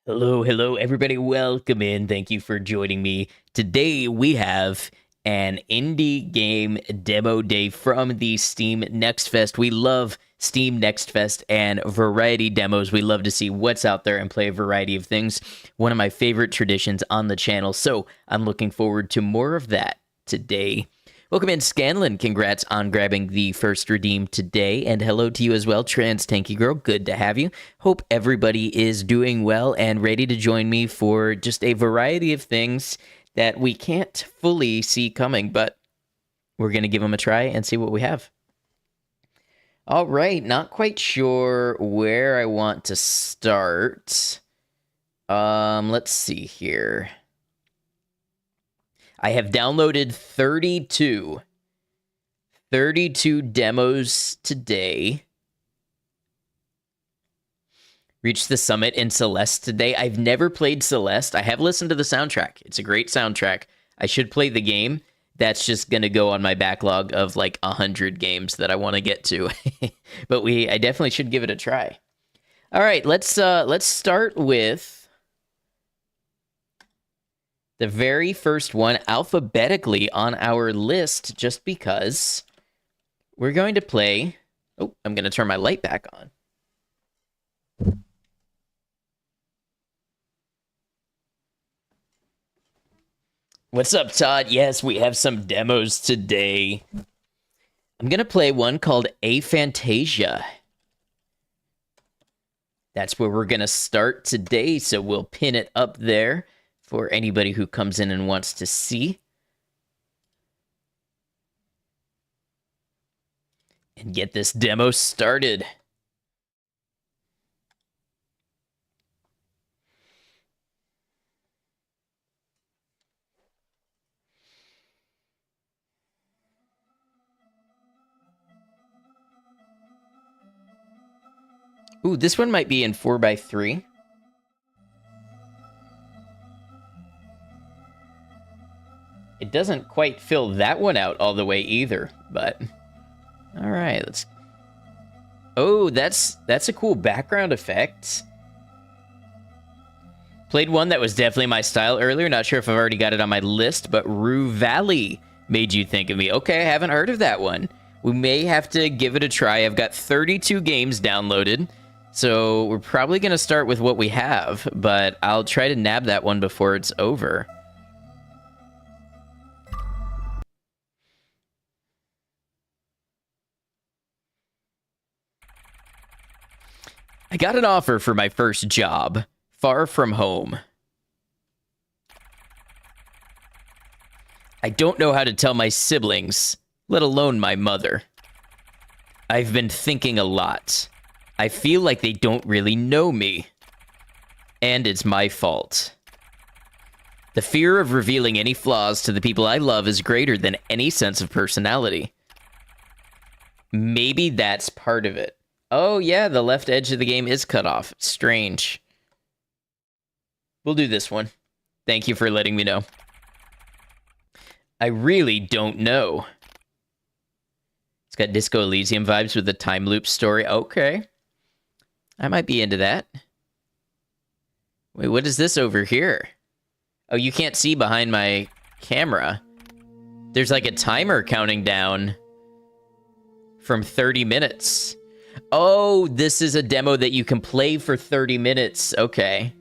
Hello, hello, everybody. Welcome in. Thank you for joining me. Today we have an indie game demo day from the Steam Next Fest. We love Steam Next Fest and variety demos. We love to see what's out there and play a variety of things. One of my favorite traditions on the channel. So I'm looking forward to more of that today. Welcome in, Scanlan. Congrats on grabbing the first redeem today. And hello to you as well, Trans Tanky Girl. Good to have you. Hope everybody is doing well and ready to join me for just a variety of things that we can't fully see coming, but we're going to give them a try and see what we have. All right, not quite sure where I want to start. Let's see here. I have downloaded 32 demos today. Reached the summit in Celeste today. I've never played Celeste. I have listened to the soundtrack. It's a great soundtrack. I should play the game. That's just going to go on my backlog of like 100 games that I want to get to. But I definitely should give it a try. All right, let's start with the very first one alphabetically on our list, just because we're going to play... Oh, I'm going to turn my light back on. What's up, Todd? Yes, we have some demos today. I'm going to play one called Aphantasia. That's where we're going to start today, so we'll pin it up there for anybody who comes in and wants to see. And get this demo started. Ooh, this one might be in 4x3. It doesn't quite fill that one out all the way either, but... All right, let's... Oh, that's a cool background effect. Played one that was definitely my style earlier. Not sure if I've already got it on my list, but Rue Valley made you think of me. Okay, I haven't heard of that one. We may have to give it a try. I've got 32 games downloaded, so we're probably going to start with what we have, but I'll try to nab that one before it's over. I got an offer for my first job, far from home. I don't know how to tell my siblings, let alone my mother. I've been thinking a lot. I feel like they don't really know me. And it's my fault. The fear of revealing any flaws to the people I love is greater than any sense of personality. Maybe that's part of it. Oh, yeah, the left edge of the game is cut off. Strange. We'll do this one. Thank you for letting me know. I really don't know. It's got Disco Elysium vibes with the time loop story. Okay. I might be into that. Wait, what is this over here? Oh, you can't see behind my camera. There's like a timer counting down from 30 minutes. Oh, this is a demo that you can play for 30 minutes. Okay.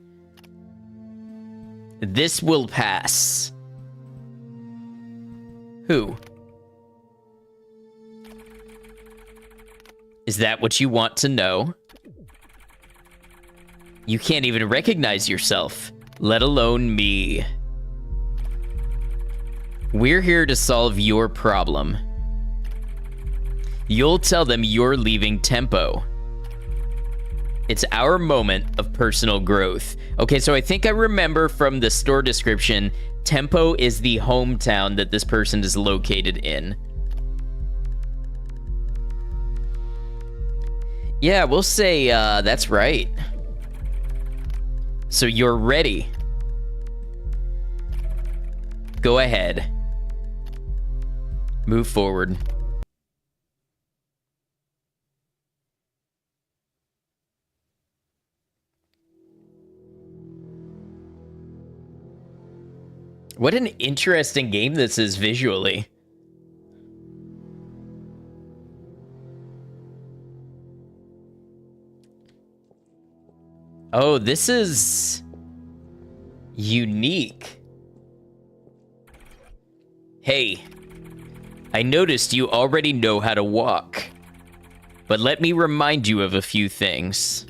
This will pass. Who? Is that what you want to know? You can't even recognize yourself, let alone me. We're here to solve your problem. You'll tell them you're leaving Tempo. It's our moment of personal growth. Okay, so I think I remember from the store description, Tempo is the hometown that this person is located in. Yeah, we'll say that's right. So you're ready. Go ahead. Move forward. What an interesting game this is visually. Oh, this is unique. Hey, I noticed you already know how to walk, but let me remind you of a few things.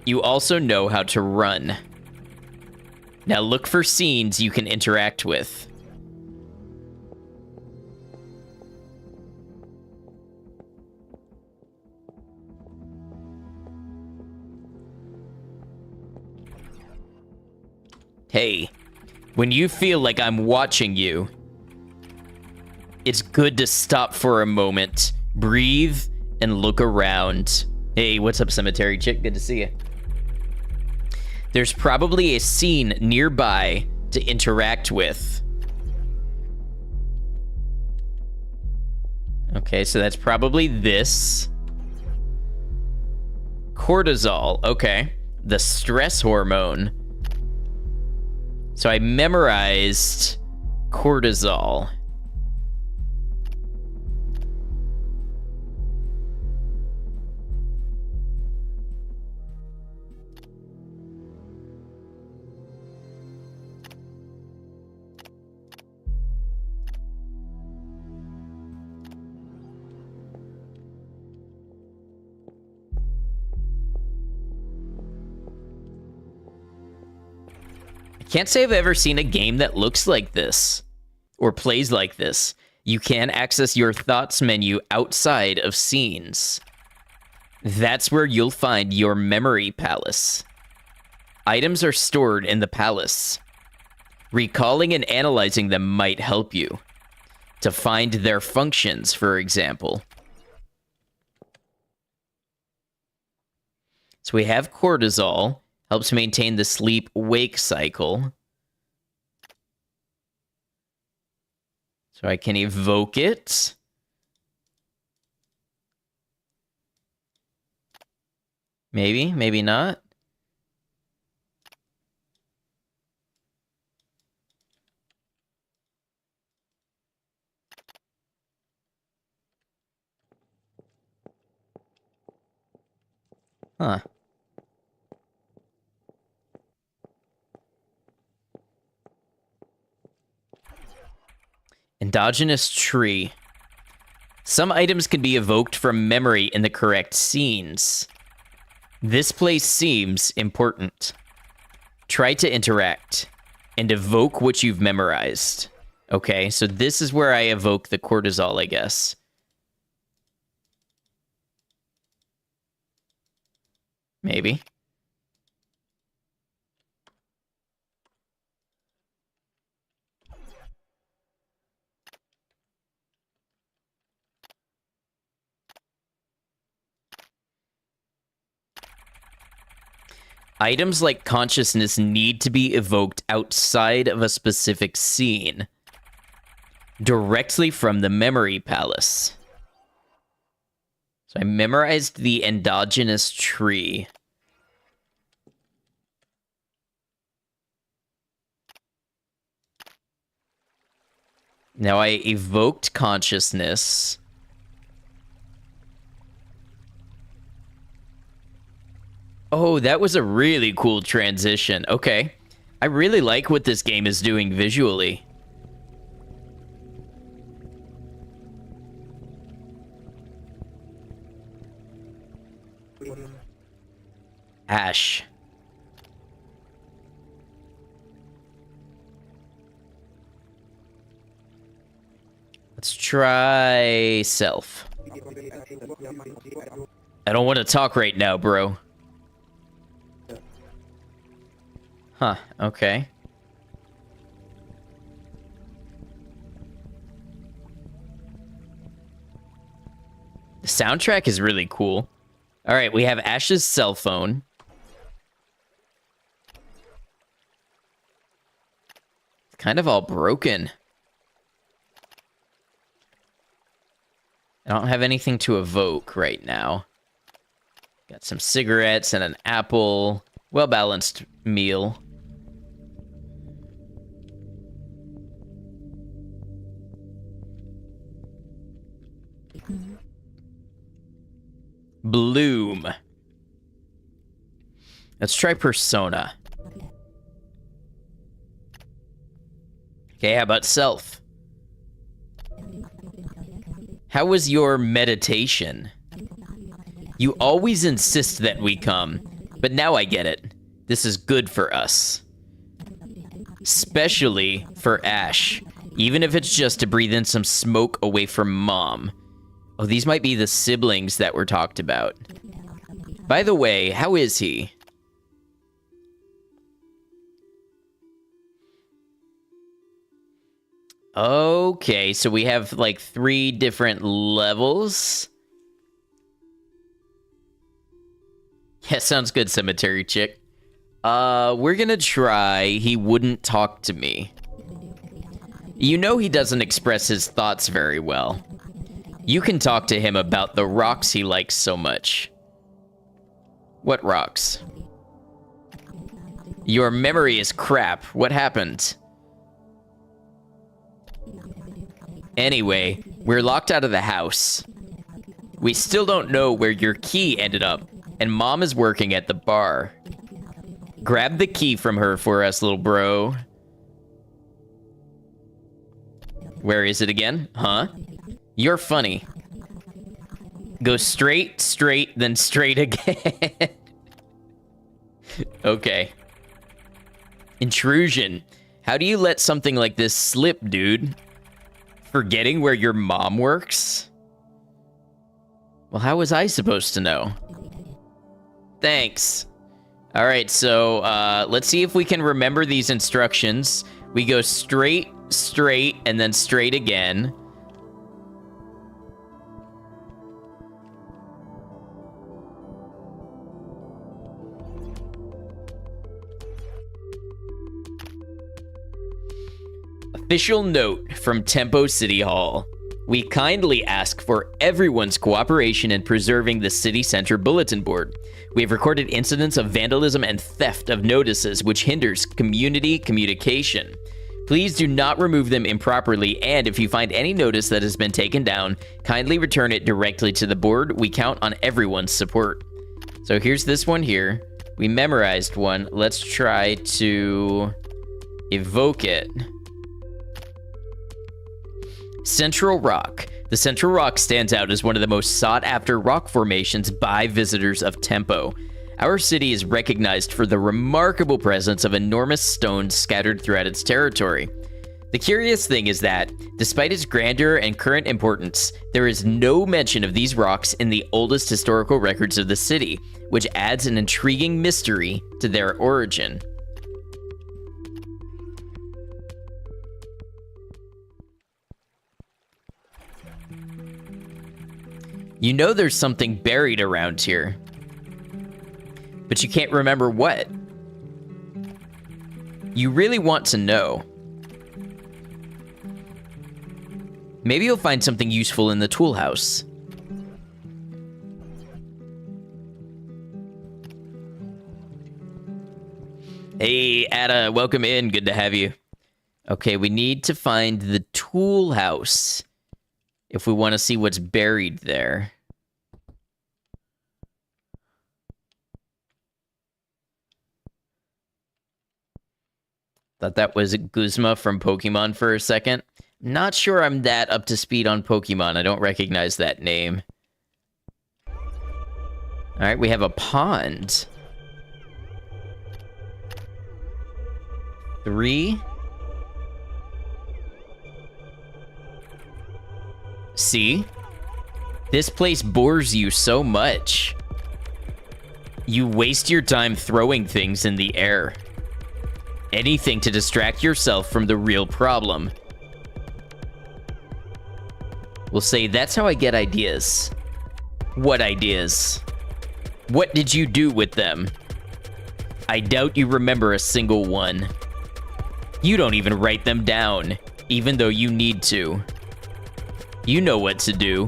You also know how to run. Now look for scenes you can interact with. Hey, when you feel like I'm watching you, it's good to stop for a moment, breathe, and look around. Hey, what's up, Cemetery Chick? Good to see you. There's probably a scene nearby to interact with. Okay, so that's probably this. Cortisol, okay. The stress hormone. So I memorized cortisol. Can't say I've ever seen a game that looks like this or plays like this. You can access your thoughts menu outside of scenes. That's where you'll find your memory palace. Items are stored in the palace. Recalling and analyzing them might help you. To find their functions, for example. So we have cortisol. Helps maintain the sleep-wake cycle. So I can evoke it. Maybe, maybe not. Huh. Endogenous tree. Some items can be evoked from memory in the correct scenes. This place seems important. Try to interact and evoke what you've memorized. Okay, so this is where I evoke the cortisol, I guess. Maybe. Items like consciousness need to be evoked outside of a specific scene, directly from the memory palace. So I memorized the endogenous tree. Now I evoked consciousness. Oh, that was a really cool transition. Okay. I really like what this game is doing visually. Ash. Let's try self. I don't want to talk right now, bro. Huh, okay. The soundtrack is really cool. All right, we have Ash's cell phone. It's kind of all broken. I don't have anything to evoke right now. Got some cigarettes and an apple. Well-balanced meal. Bloom. Let's try Persona. Okay, how about Self? How was your meditation? You always insist that we come, but now I get it. This is good for us. Especially for Ash, even if it's just to breathe in some smoke away from Mom. Oh, these might be the siblings that were talked about. By the way, how is he? Okay, so we have like 3 different levels. Yeah, sounds good, cemetery chick. We're gonna try He Wouldn't Talk to Me. You know he doesn't express his thoughts very well. You can talk to him about the rocks he likes so much. What rocks? Your memory is crap. What happened? Anyway, we're locked out of the house. We still don't know where your key ended up, and Mom is working at the bar. Grab the key from her for us, little bro. Where is it again? Huh? You're funny. Go straight, straight, then straight again. Okay. Intrusion. How do you let something like this slip, dude? Forgetting where your mom works? Well, how was I supposed to know? Thanks. All right, so let's see if we can remember these instructions. We go straight, straight, and then straight again. Official note from Tempo City Hall. We kindly ask for everyone's cooperation in preserving the city center bulletin board. We have recorded incidents of vandalism and theft of notices which hinders community communication. Please do not remove them improperly, and if you find any notice that has been taken down, kindly return it directly to the board. We count on everyone's support. So here's this one here. We memorized one. Let's try to evoke it. Central Rock. The Central Rock stands out as one of the most sought-after rock formations by visitors of Tempo. Our city is recognized for the remarkable presence of enormous stones scattered throughout its territory. The curious thing is that, despite its grandeur and current importance, there is no mention of these rocks in the oldest historical records of the city, which adds an intriguing mystery to their origin. You know there's something buried around here, but you can't remember what. You really want to know. Maybe you'll find something useful in the tool house. Hey, Ada, welcome in. Good to have you. Okay, we need to find the tool house if we want to see what's buried there. Thought that was Guzma from Pokemon for a second. Not sure I'm that up to speed on Pokemon. I don't recognize that name. All right, we have a pond. 3. See? This place bores you so much. You waste your time throwing things in the air. Anything to distract yourself from the real problem. We'll say, that's how I get ideas. What ideas? What did you do with them? I doubt you remember a single one. You don't even write them down, even though you need to. You know what to do.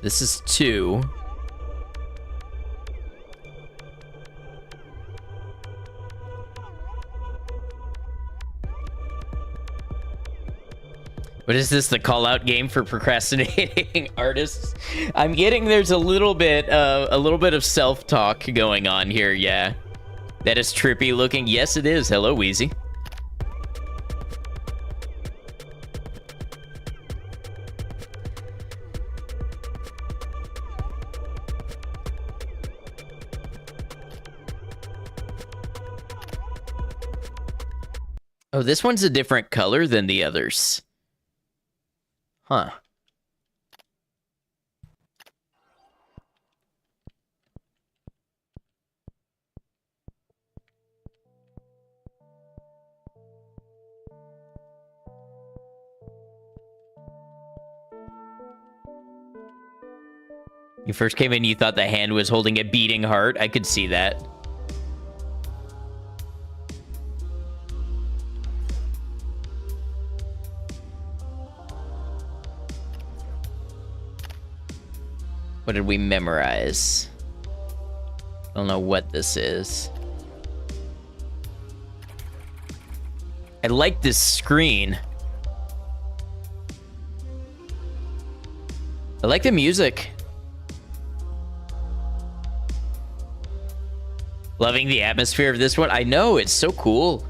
This is 2. What is this, the call-out game for procrastinating artists? I'm getting there's a little bit of self-talk going on here, yeah. That is trippy looking. Yes, it is. Hello, Wheezy. Oh, this one's a different color than the others. Huh. You first came in, you thought the hand was holding a beating heart. I could see that. What did we memorize? I don't know what this is. I like this screen. I like the music. Loving the atmosphere of this one. I know, it's so cool.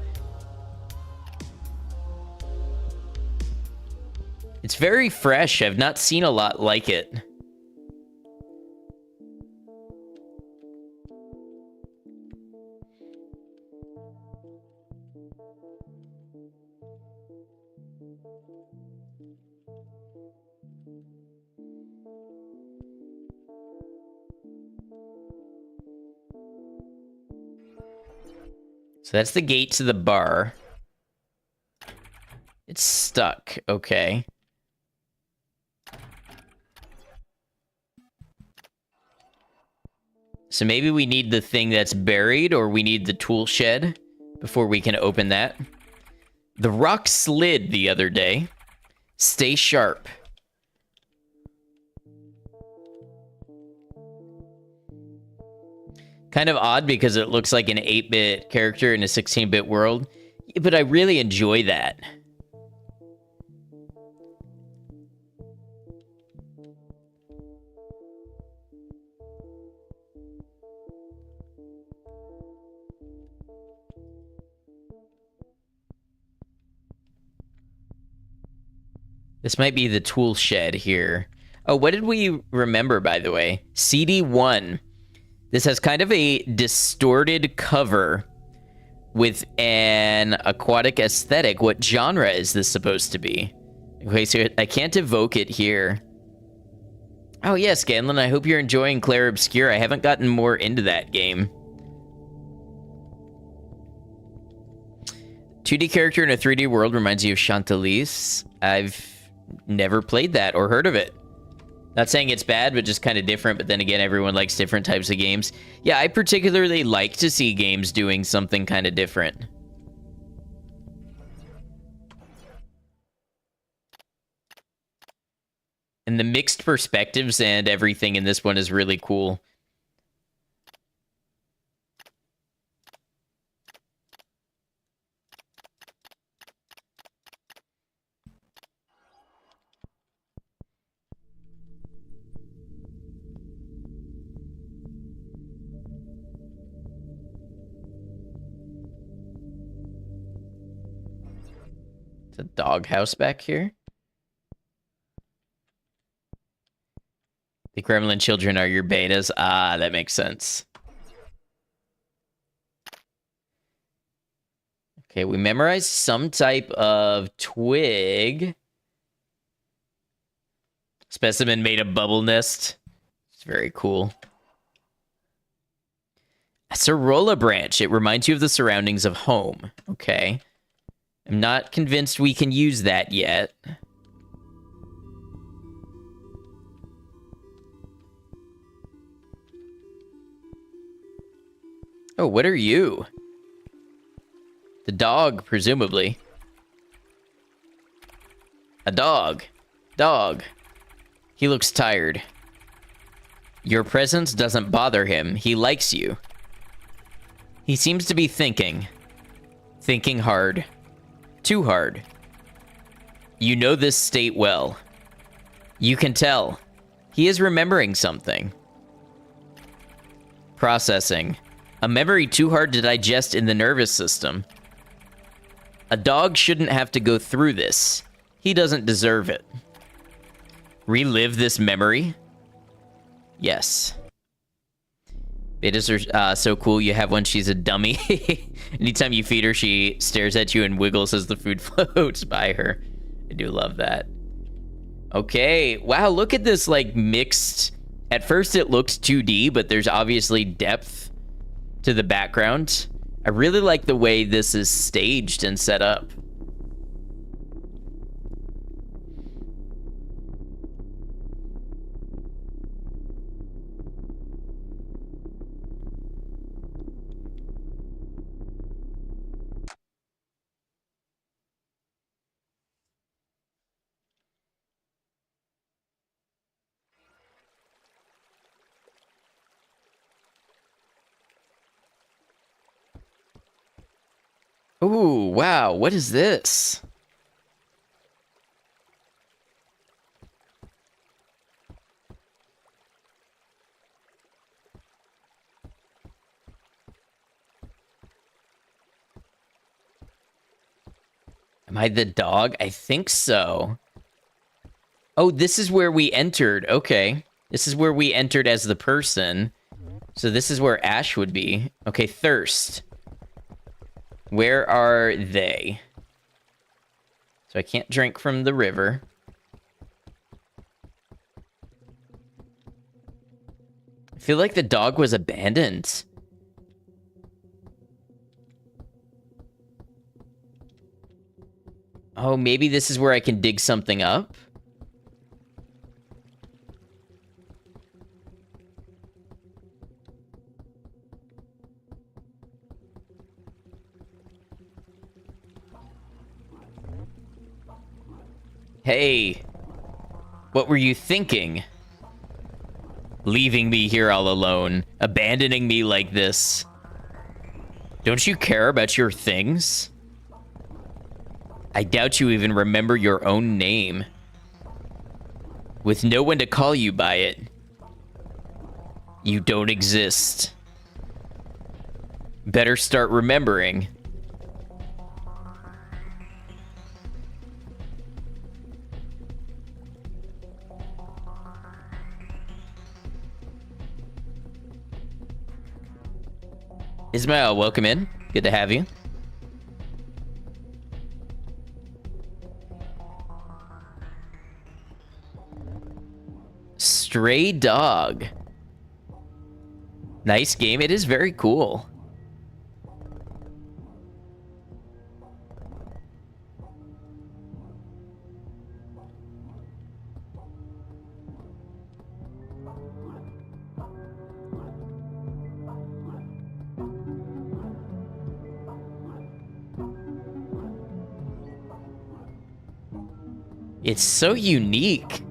It's very fresh. I've not seen a lot like it. So that's the gate to the bar. It's stuck. Okay. So maybe we need the thing that's buried, or we need the tool shed before we can open that. The rock slid the other day. Stay sharp. Kind of odd because it looks like an 8-bit character in a 16-bit world, but I really enjoy that. This might be the tool shed here. Oh, what did we remember, by the way? CD1. This has kind of a distorted cover with an aquatic aesthetic. What genre is this supposed to be? Okay, so I can't evoke it here. Oh, yeah, Scanlan, I hope you're enjoying Clair Obscur. I haven't gotten more into that game. 2D character in a 3D world reminds you of Chantilly's. I've never played that or heard of it. Not saying it's bad, but just kind of different. But then again, everyone likes different types of games. Yeah, I particularly like to see games doing something kind of different. And the mixed perspectives and everything in this one is really cool. The doghouse back here. The Gremlin children are your betas. Ah, that makes sense. Okay, we memorized some type of twig. Specimen made a bubble nest. It's very cool. A Acerola branch. It reminds you of the surroundings of home. Okay. I'm not convinced we can use that yet. Oh, what are you? The dog, presumably. A dog. Dog. He looks tired. Your presence doesn't bother him. He likes you. He seems to be thinking. Thinking hard. Too hard. You know this state well. You can tell. He is remembering something. Processing. A memory too hard to digest in the nervous system. A dog shouldn't have to go through this. He doesn't deserve it. Relive this memory? Yes. Betas are so cool. You have one, she's a dummy. Anytime you feed her, she stares at you and wiggles as the food floats by her. I do love that. Okay. Wow, look at this, like, mixed... At first it looks 2D, but there's obviously depth to the background. I really like the way this is staged and set up. Ooh, wow, what is this? Am I the dog? I think so. Oh, this is where we entered. Okay. This is where we entered as the person. So this is where Ash would be. Okay, thirst. Where are they? So I can't drink from the river. I feel like the dog was abandoned. Oh, maybe this is where I can dig something up? Hey, what were you thinking? Leaving me here all alone, abandoning me like this. Don't you care about your things? I doubt you even remember your own name. With no one to call you by it, you don't exist. Better start remembering. Ismail, welcome in. Good to have you. Stray Dog. Nice game. It is very cool. It's so unique.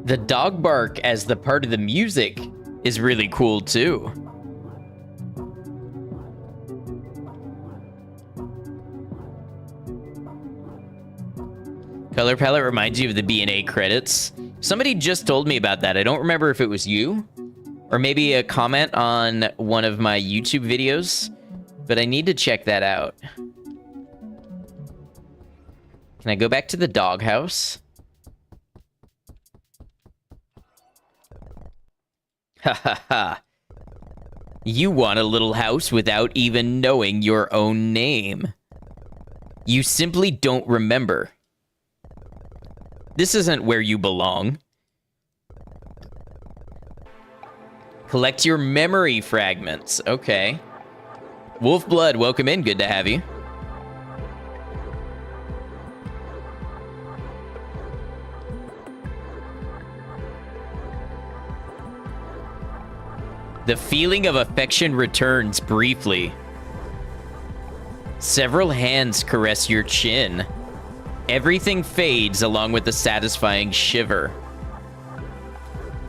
The dog bark as the part of the music is really cool too. Color palette reminds you of the B&A credits. Somebody just told me about that. I don't remember if it was you or maybe a comment on one of my YouTube videos, but I need to check that out. Can I go back to the doghouse? Ha ha ha. You want a little house without even knowing your own name. You simply don't remember. This isn't where you belong. Collect your memory fragments. Okay. Wolfblood, welcome in. Good to have you. The feeling of affection returns briefly. Several hands caress your chin. Everything fades along with the satisfying shiver.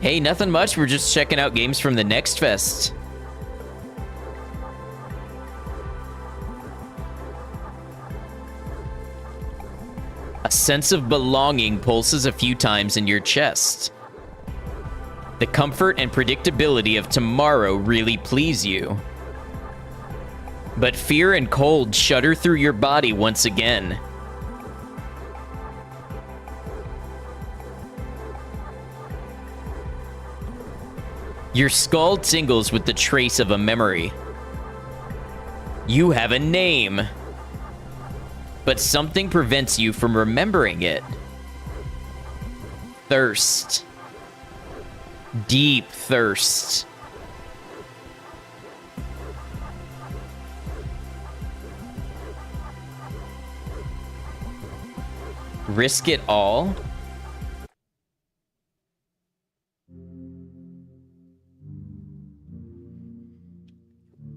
Hey, nothing much. We're just checking out games from the Next Fest. A sense of belonging pulses a few times in your chest. The comfort and predictability of tomorrow really please you. But fear and cold shudder through your body once again. Your skull tingles with the trace of a memory. You have a name. But something prevents you from remembering it. Thirst. Deep thirst. Risk it all?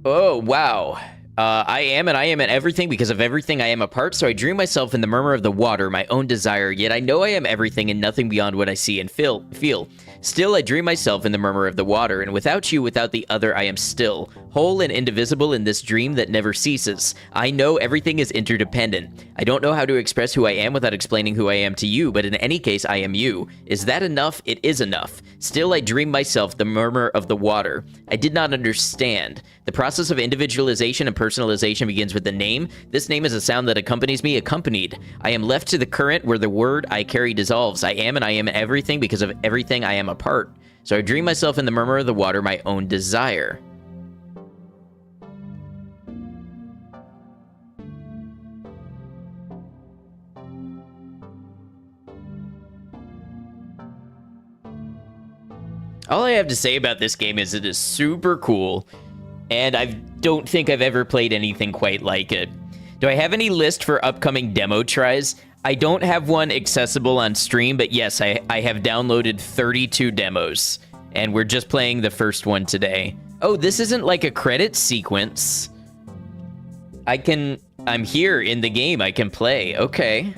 Oh, wow. I am in everything because of everything I am a part, so I dream myself in the murmur of the water, my own desire, yet I know I am everything and nothing beyond what I see and feel. Still, I dream myself in the murmur of the water, and without you, without the other, I am still, whole and indivisible in this dream that never ceases. I know everything is interdependent. I don't know how to express who I am without explaining who I am to you, but in any case, I am you. Is that enough? It is enough. Still, I dream myself the murmur of the water. I did not understand. The process of individualization and personalization begins with the name. This name is a sound that accompanies me, accompanied. I am left to the current where the word I carry dissolves. I am everything because of everything I am a part. So I dream myself in the murmur of the water, my own desire. All I have to say about this game is it is super cool, and I don't think I've ever played anything quite like it. Do I have any list for upcoming demo tries? I don't have one accessible on stream, but yes, I have downloaded 32 demos, and we're just playing the first one today. Oh, this isn't like a credit sequence. I'm here in the game, I can play, okay.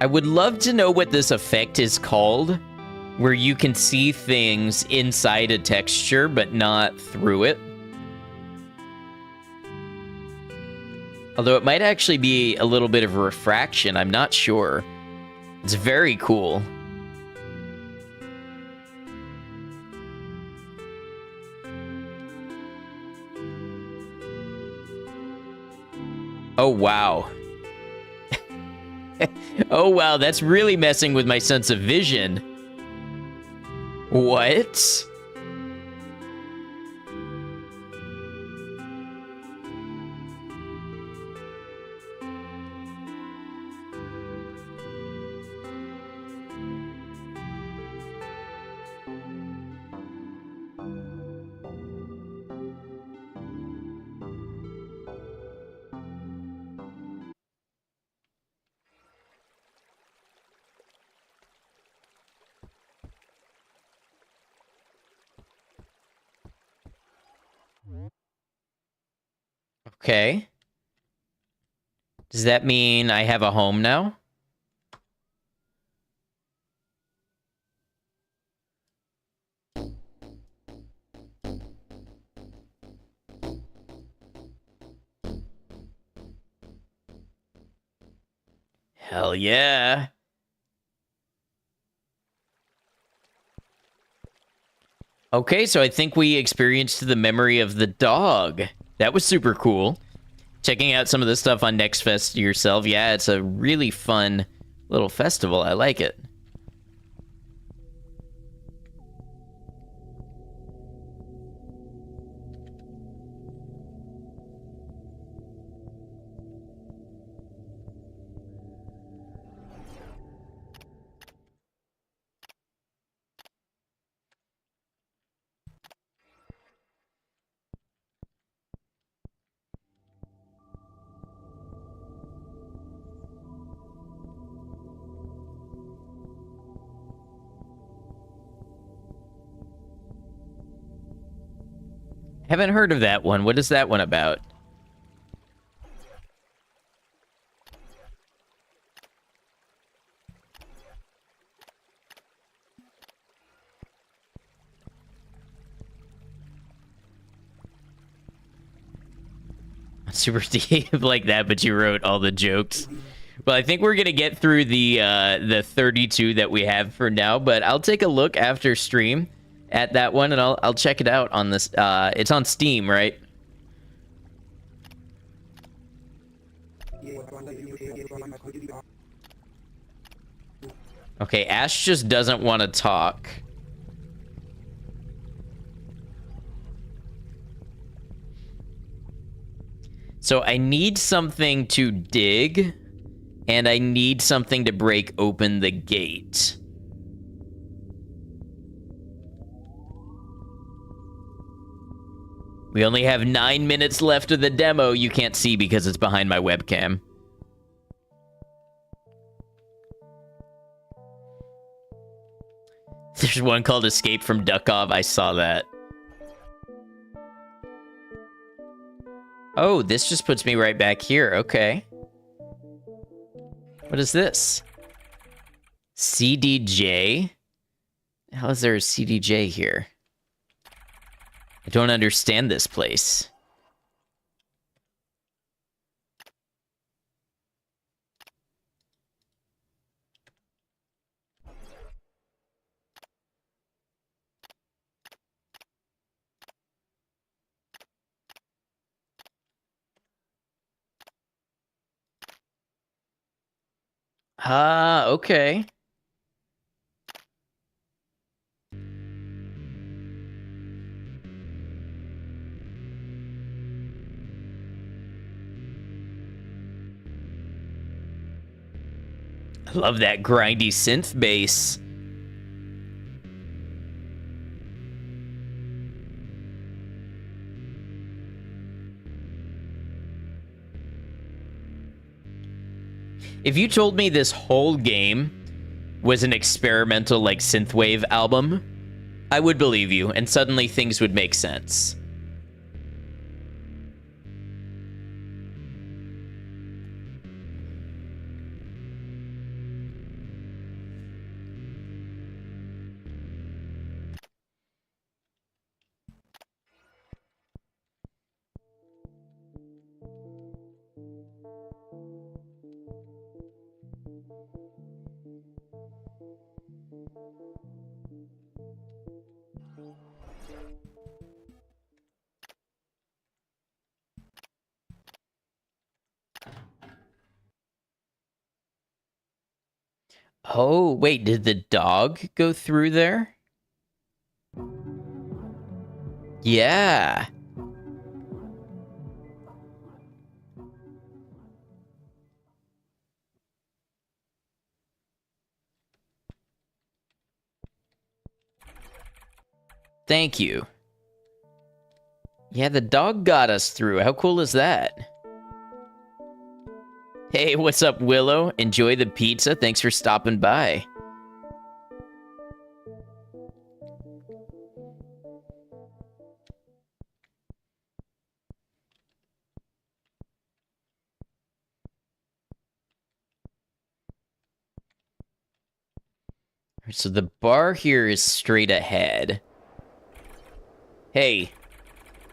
I would love to know what this effect is called, where you can see things inside a texture, but not through it. Although it might actually be a little bit of refraction, I'm not sure. It's very cool. Oh, wow. Oh, wow, that's really messing with my sense of vision. What? Okay. Does that mean I have a home now? Hell yeah. Okay, so I think we experienced the memory of the dog. That was super cool. Checking out some of the stuff on Next Fest yourself. Yeah, it's a really fun little festival. I like it. Haven't heard of that one. What is that one about? Super deep like that, but you wrote all the jokes. Well, I think we're gonna get through the 32 that we have for now, but I'll take a look after stream at that one, and I'll check it out on this. It's on Steam, right? Okay, Ash just doesn't want to talk. So I need something to dig, and I need something to break open the gate. We only have 9 minutes left of the demo. You can't see because it's behind my webcam. There's one called Escape from Duckov. I saw that. Oh, this just puts me right back here. Okay. What is this? CDJ? How is there a CDJ here? I don't understand this place. Ah, okay. I love that grindy synth bass. If you told me this whole game was an experimental, like, synthwave album, I would believe you, and suddenly things would make sense. Oh, wait, did the dog go through there? Yeah. Thank you. Yeah, the dog got us through. How cool is that? Hey, what's up, Willow? Enjoy the pizza. Thanks for stopping by. So the bar here is straight ahead. Hey,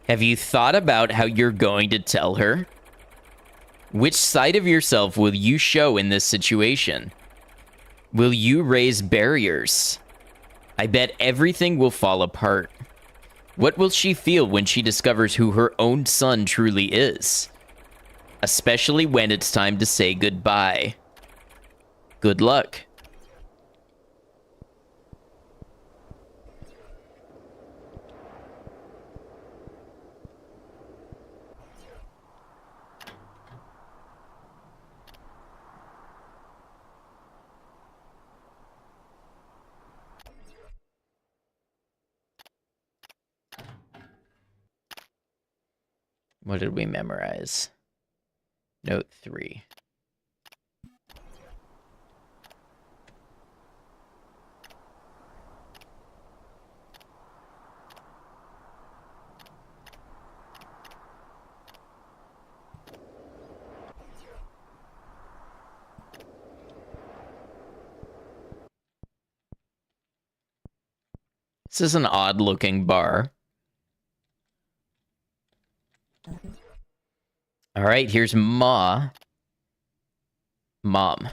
have you thought about how you're going to tell her? Which side of yourself will you show in this situation? Will you raise barriers? I bet everything will fall apart. What will she feel when she discovers who her own son truly is? Especially when it's time to say goodbye. Good luck. What did we memorize? Note 3. This is an odd-looking bar. All right, here's Ma. Mom.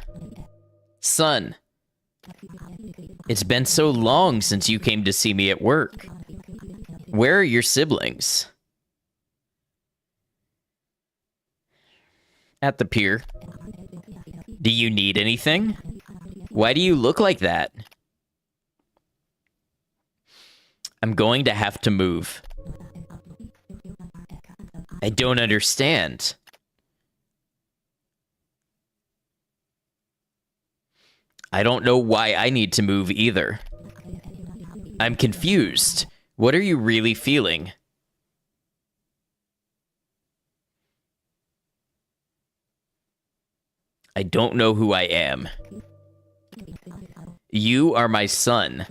Son. It's been so long since you came to see me at work. Where are your siblings? At the pier. Do you need anything? Why do you look like that? I'm going to have to move. I don't understand. I don't know why I need to move either. I'm confused. What are you really feeling? I don't know who I am. You are my son.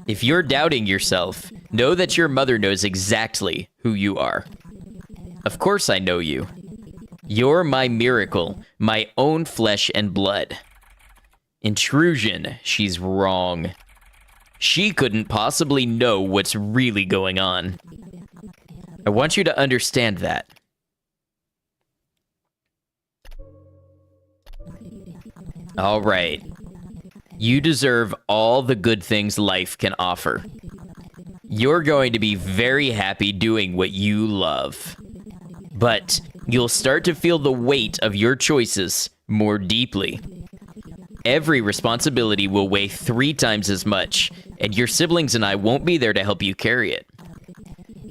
If you're doubting yourself, know that your mother knows exactly who you are. Of course I know you. You're my miracle, my own flesh and blood. Intrusion, she's wrong. She couldn't possibly know what's really going on. I want you to understand that. All right. You deserve all the good things life can offer. You're going to be very happy doing what you love. But you'll start to feel the weight of your choices more deeply. Every responsibility will weigh 3 times as much, and your siblings and I won't be there to help you carry it.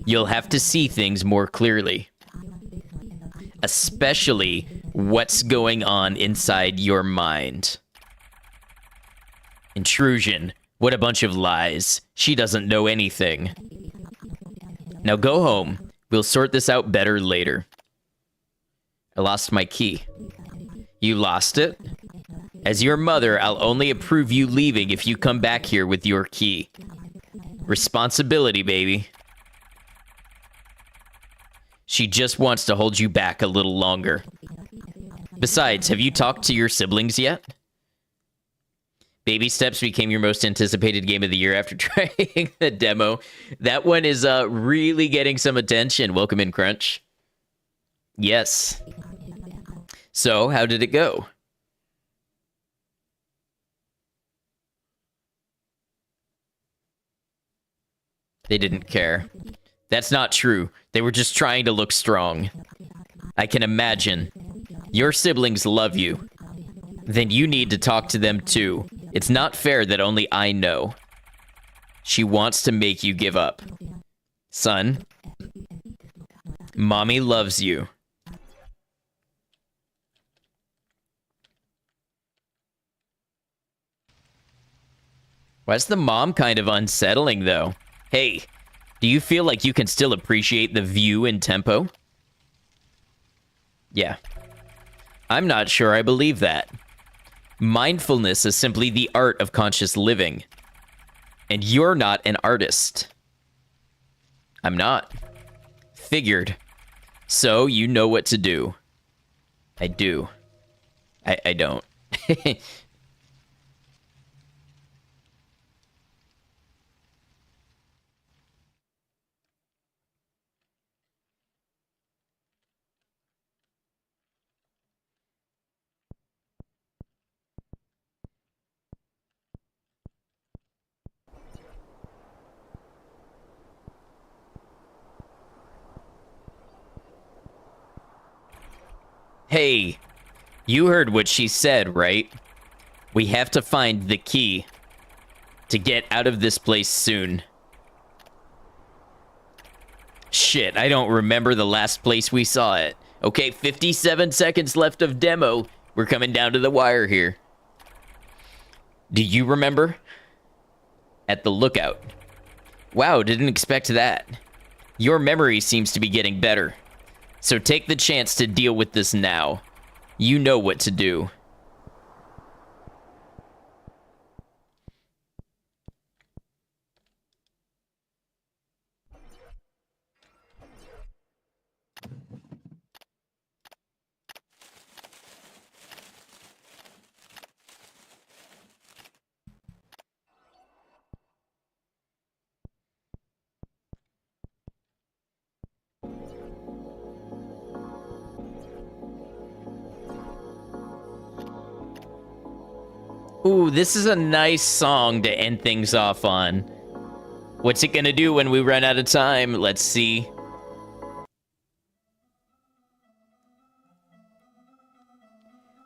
You'll have to see things more clearly. Especially what's going on inside your mind. Intrusion. What a bunch of lies. She doesn't know anything. Now go home. We'll sort this out better later. I lost my key. You lost it? As your mother, I'll only approve you leaving if you come back here with your key. Responsibility, baby. She just wants to hold you back a little longer. Besides, have you talked to your siblings yet? Baby Steps became your most anticipated game of the year after trying the demo. That one is really getting some attention. Welcome in, Crunch. Yes. So, how did it go? They didn't care. That's not true. They were just trying to look strong. I can imagine. Your siblings love you. Then you need to talk to them too. It's not fair that only I know. She wants to make you give up. Son, Mommy loves you. Why's the mom kind of unsettling, though? Hey, do you feel like you can still appreciate the view and tempo? Yeah. I'm not sure I believe that. Mindfulness is simply the art of conscious living. And you're not an artist. I'm not. Figured. So you know what to do. I do. I don't. Hey, you heard what she said, right? We have to find the key to get out of this place soon. Shit, I don't remember the last place we saw it. Okay, 57 seconds left of demo. We're coming down to the wire here. Do you remember? At the lookout. Wow, didn't expect that. Your memory seems to be getting better. So take the chance to deal with this now. You know what to do. Ooh, this is a nice song to end things off on. What's it gonna do when we run out of time? Let's see.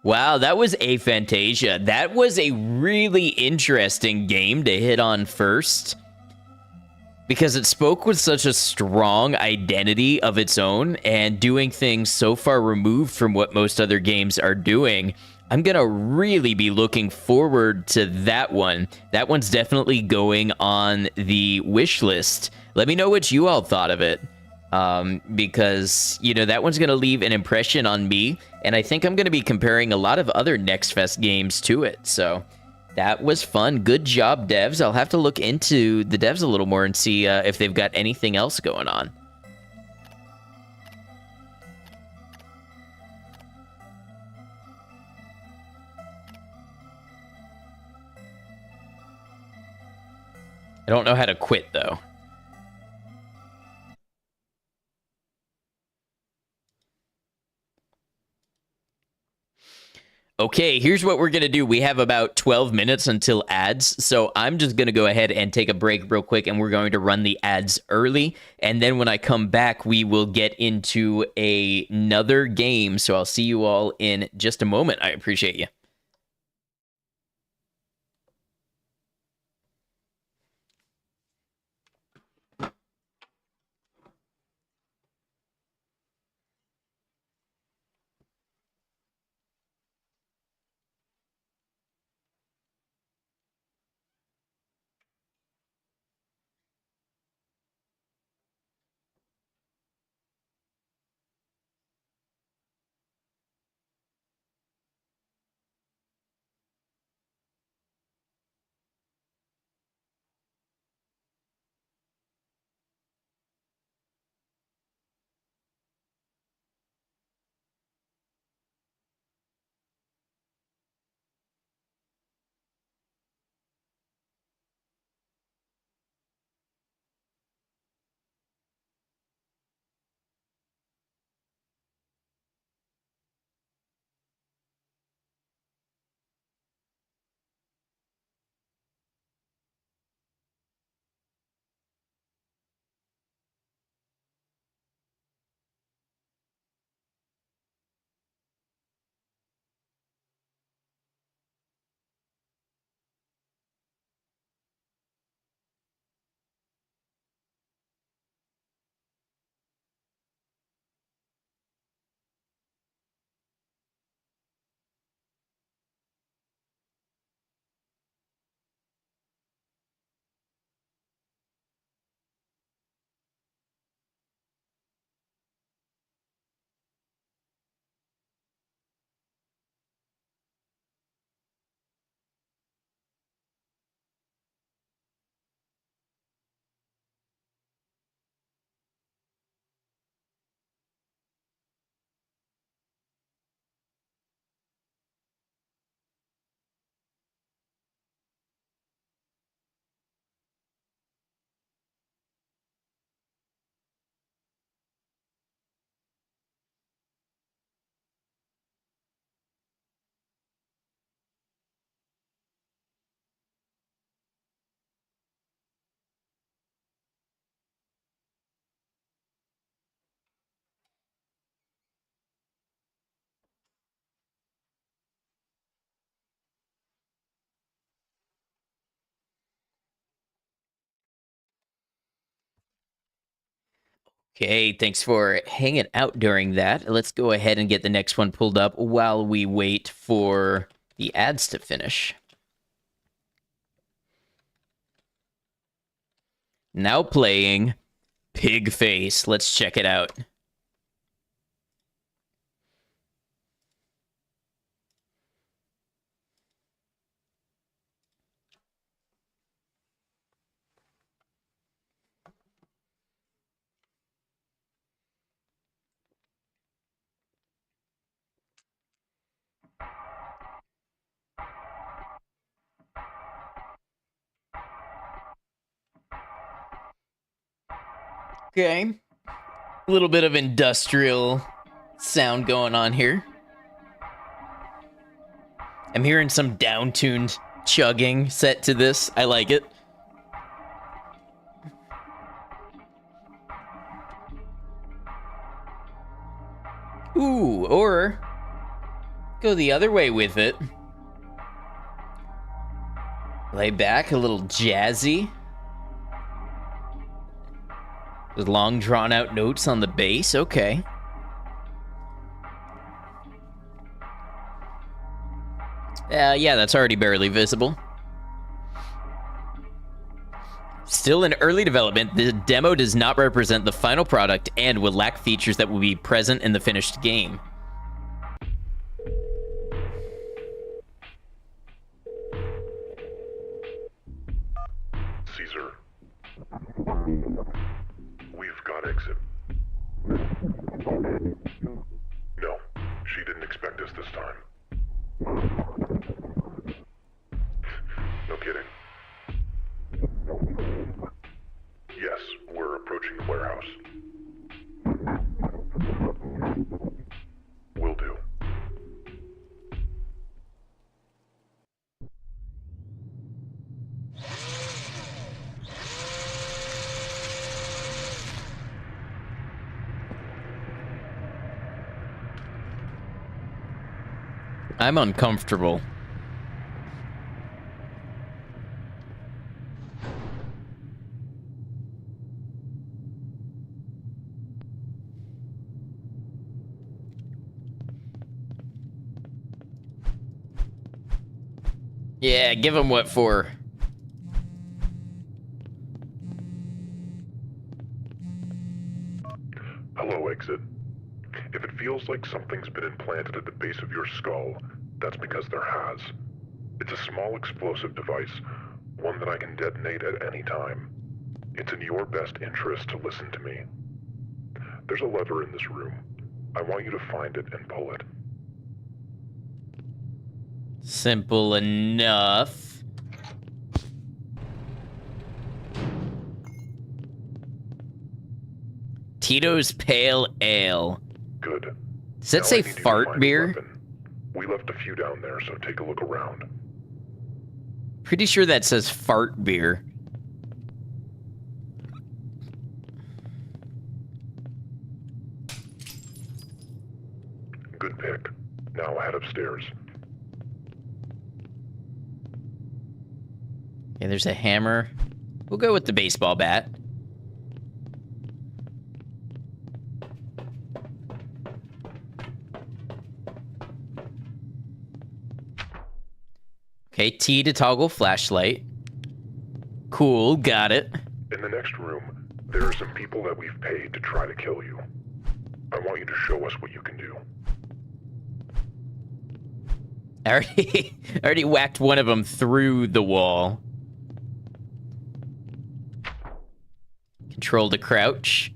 Wow, that was Aphantasia. That was a really interesting game to hit on first, because it spoke with such a strong identity of its own and doing things so far removed from what most other games are doing. I'm going to really be looking forward to that one. That one's definitely going on the wish list. Let me know what you all thought of it. Because, you know, that one's going to leave an impression on me, and I think I'm going to be comparing a lot of other Next Fest games to it. So that was fun. Good job, devs. I'll have to look into the devs a little more and see if they've got anything else going on. I don't know how to quit, though. Okay, here's what we're going to do. We have about 12 minutes until ads, so I'm just going to go ahead and take a break real quick, and we're going to run the ads early, and then when I come back, we will get into another game, so I'll see you all in just a moment. I appreciate you. Okay, thanks for hanging out during that. Let's go ahead and get the next one pulled up while we wait for the ads to finish. Now playing Pigface. Let's check it out. Okay. A little bit of industrial sound going on here. I'm hearing some down-tuned chugging set to this. I like it. Ooh, or go the other way with it. Lay back, a little jazzy. With long drawn out notes on the bass, okay. Yeah, that's already barely visible. Still in early development, the demo does not represent the final product and will lack features that will be present in the finished game. Caesar, we've got exit. No, she didn't expect us this time. No kidding. Yes, we're approaching the warehouse. Will do. I'm uncomfortable. Yeah, give him what for. Hello, exit. If it feels like something's been implanted at the base of your skull, that's because there has. It's a small explosive device, one that I can detonate at any time. It's in your best interest to listen to me. There's a lever in this room. I want you to find it and pull it. Simple enough. Tito's Pale Ale. Good. Does that Now I say need you to fart find a beer? weapon. We left a few down there, so take a look around. Pretty sure that says fart beer. Good pick. Now head upstairs. Okay, there's a hammer. We'll go with the baseball bat. Okay, T to toggle flashlight. Cool, got it. In the next room, there are some people that we've paid to try to kill you. I want you to show us what you can do. I already whacked one of them through the wall. Control to crouch.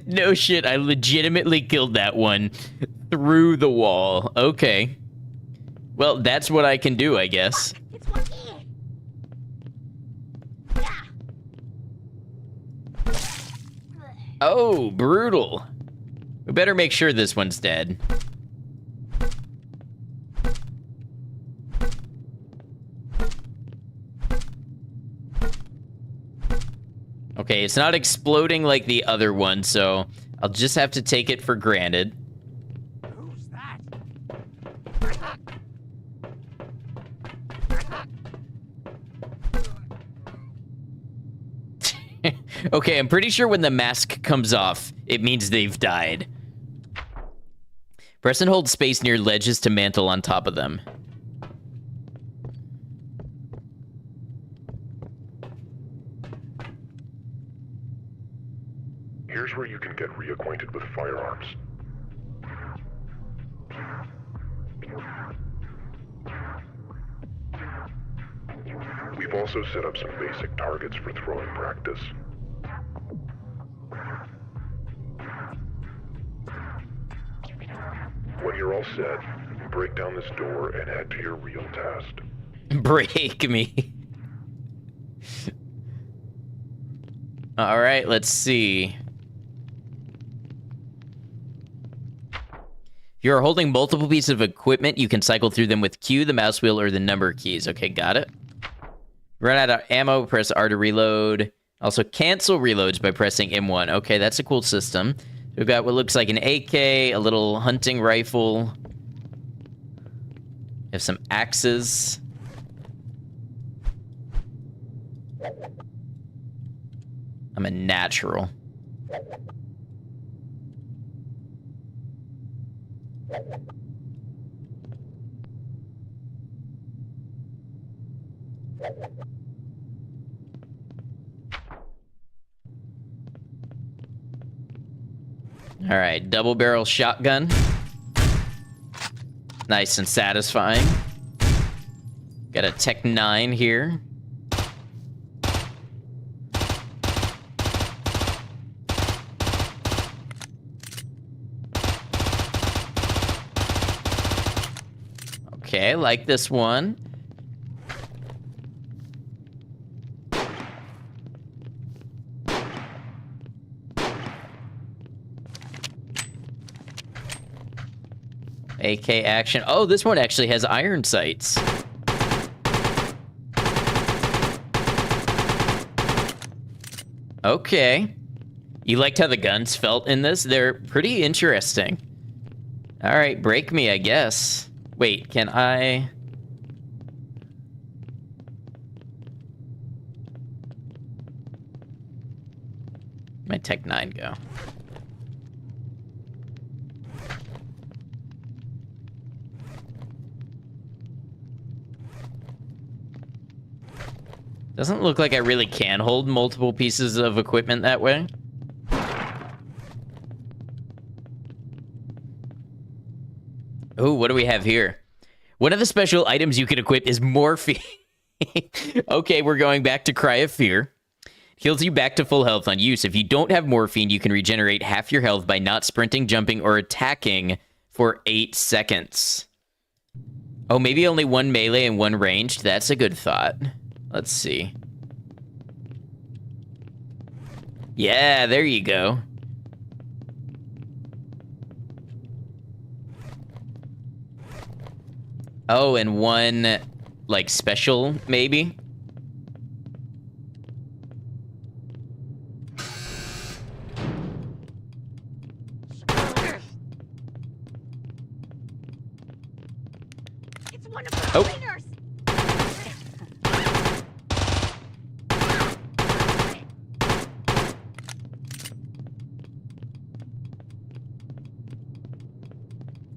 No shit, I legitimately killed that one through the wall. Okay. Well, that's what I can do, I guess. It's one here. Yeah. Oh, brutal. We better make sure this one's dead. Okay, it's not exploding like the other one, so I'll just have to take it for granted. Who's that? Okay, I'm pretty sure when the mask comes off, it means they've died. Press and hold space near ledges to mantle on top of them. Here's where you can get reacquainted with firearms. We've also set up some basic targets for throwing practice. When you're all set, break down this door and head to your real test. Break me. All right, let's see. If you're holding multiple pieces of equipment, you can cycle through them with Q, the mouse wheel, or the number keys. Okay, got it. Run out of ammo, press R to reload. Also, cancel reloads by pressing M1. Okay, that's a cool system. We've got what looks like an AK, a little hunting rifle. We have some axes. I'm a natural. All right, double barrel shotgun. Nice and satisfying. Got a Tech 9 here. Okay, I like this one. AK action. Oh, this one actually has iron sights. Okay. You liked how the guns felt in this? They're pretty interesting. All right, break me, I guess. Wait, can I... My Tech 9 go? Doesn't look like I really can hold multiple pieces of equipment that way. Oh, what do we have here? One of the special items you can equip is morphine. Okay, we're going back to Cry of Fear. Heals you back to full health on use. If you don't have morphine, you can regenerate half your health by not sprinting, jumping, or attacking for 8 seconds. Oh, maybe only one melee and one ranged? That's a good thought. Let's see. Yeah, there you go. Oh, and one, like, special, maybe? It's one of the Oh. winners.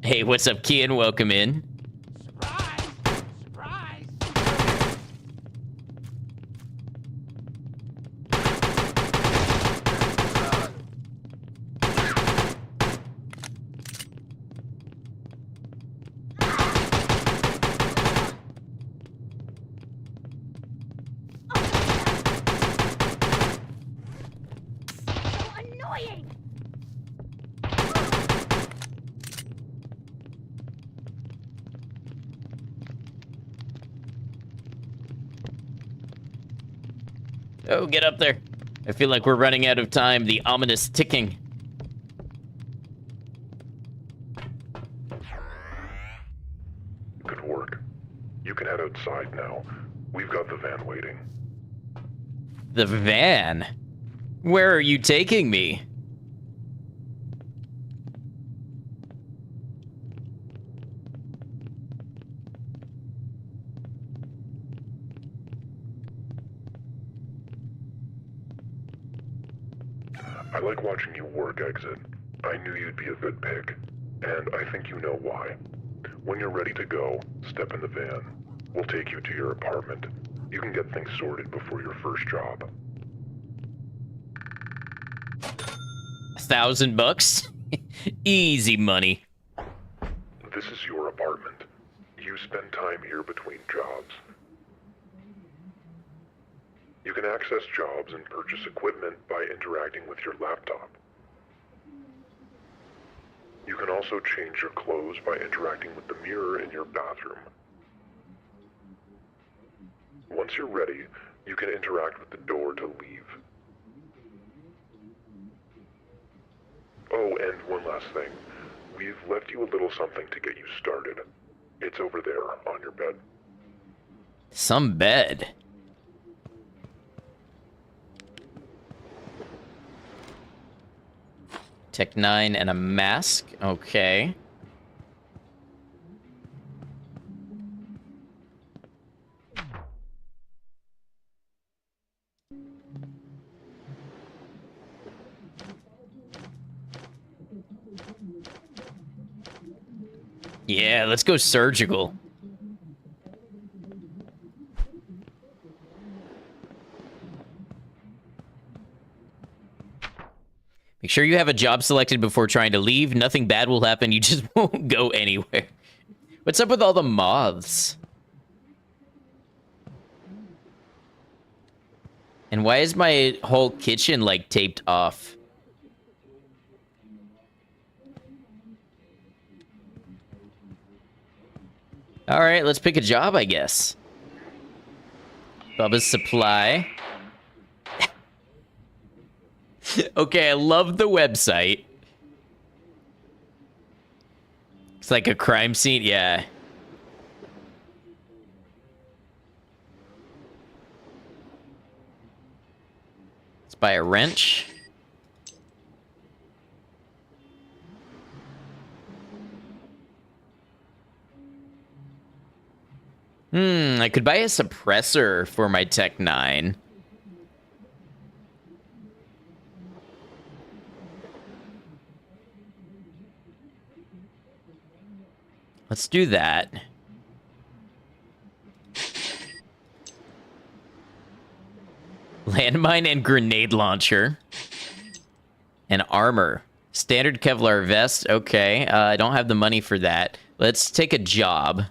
Hey, what's up, Kian? Welcome in. Surprise! Surprise! So annoying! Oh, get up there. I feel like we're running out of time. The ominous ticking. Good work. You can head outside now. We've got the van waiting. The van? Where are you taking me? I like watching you work, Exit. I knew you'd be a good pick, and I think you know why. When you're ready to go, step in the van. We'll take you to your apartment. You can get things sorted before your first job. $1,000? Easy money. This is your apartment. You spend time here between jobs. You can access jobs and purchase equipment by interacting with your laptop. You can also change your clothes by interacting with the mirror in your bathroom. Once you're ready, you can interact with the door to leave. Oh, and one last thing. We've left you a little something to get you started. It's over there on your bed. Some bed. Tech 9 and a mask. Okay. Yeah, let's go surgical. Make sure you have a job selected before trying to leave. Nothing bad will happen. You just won't go anywhere. What's up with all the moths? And why is my whole kitchen, like, taped off? All right, let's pick a job, I guess. Bubba's Supply. Okay, I love the website. It's like a crime scene, yeah. Let's buy a wrench. I could buy a suppressor for my Tech 9. Let's do that. Landmine and grenade launcher. And armor. Standard Kevlar vest. Okay, I don't have the money for that. Let's take a job.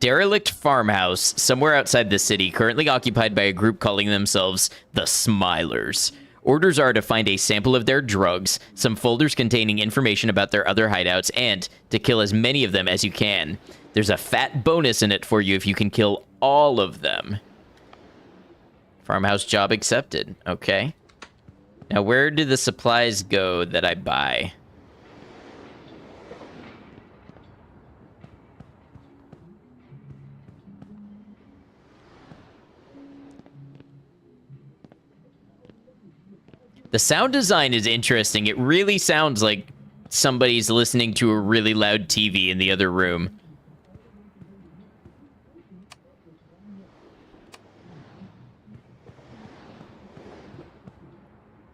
Derelict farmhouse, somewhere outside the city, currently occupied by a group calling themselves the Smilers. Orders are to find a sample of their drugs, some folders containing information about their other hideouts, and to kill as many of them as you can. There's a fat bonus in it for you if you can kill all of them. Farmhouse job accepted. Okay. Now, where do the supplies go that I buy? The sound design is interesting. It really sounds like somebody's listening to a really loud TV in the other room.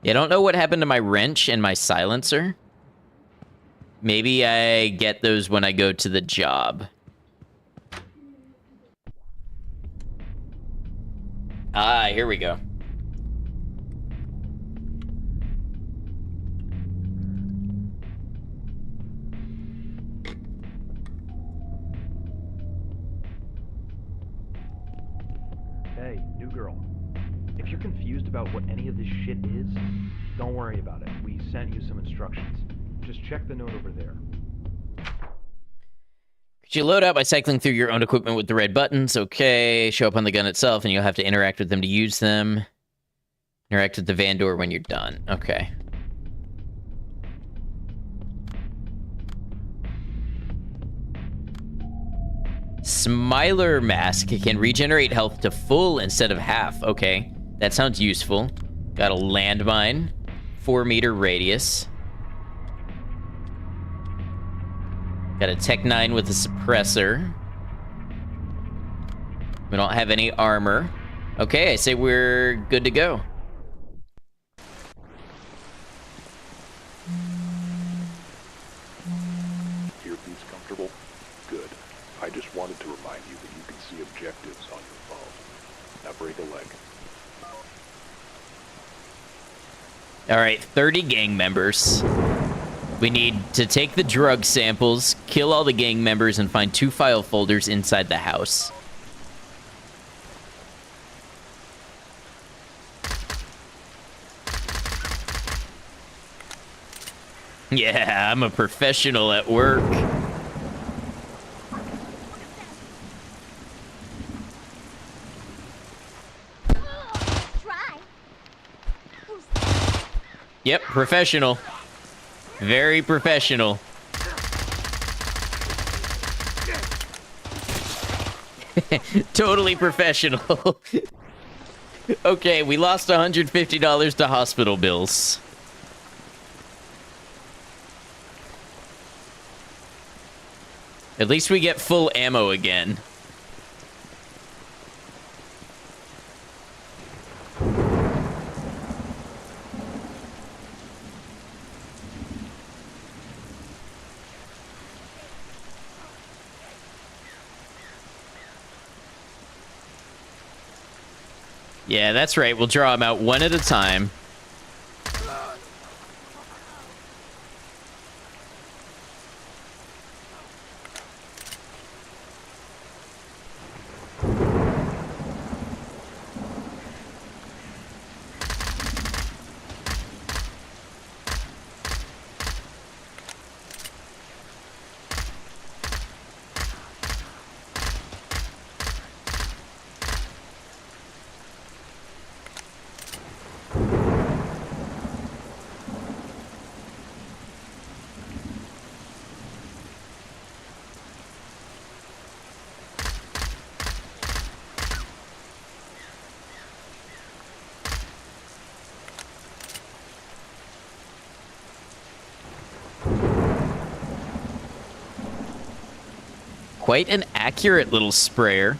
Yeah, I don't know what happened to my wrench and my silencer. Maybe I get those when I go to the job. Ah, here we go. Hey, new girl. If you're confused about what any of this shit is, don't worry about it. We sent you some instructions. Just check the note over there. Could you load out by cycling through your own equipment with the red buttons? Okay. Show up on the gun itself, and you'll have to interact with them to use them. Interact with the van door when you're done. Okay. Smiler mask can regenerate health to full instead of half. Okay, that sounds useful. Got a landmine, 4-meter radius. Got a Tech 9 with a suppressor. We don't have any armor. Okay, I say we're good to go. Earpiece comfortable? Good. I just wanted to remind you that you can see objectives on your phone. Now break a leg. All right, 30 gang members. We need to take the drug samples, kill all the gang members, and find 2 file folders inside the house. Yeah, I'm a professional at work. Try. Yep, professional. Very professional. Totally professional. Okay, we lost $150 to hospital bills. At least we get full ammo again. Yeah, that's right. We'll draw them out one at a time. Quite an accurate little sprayer.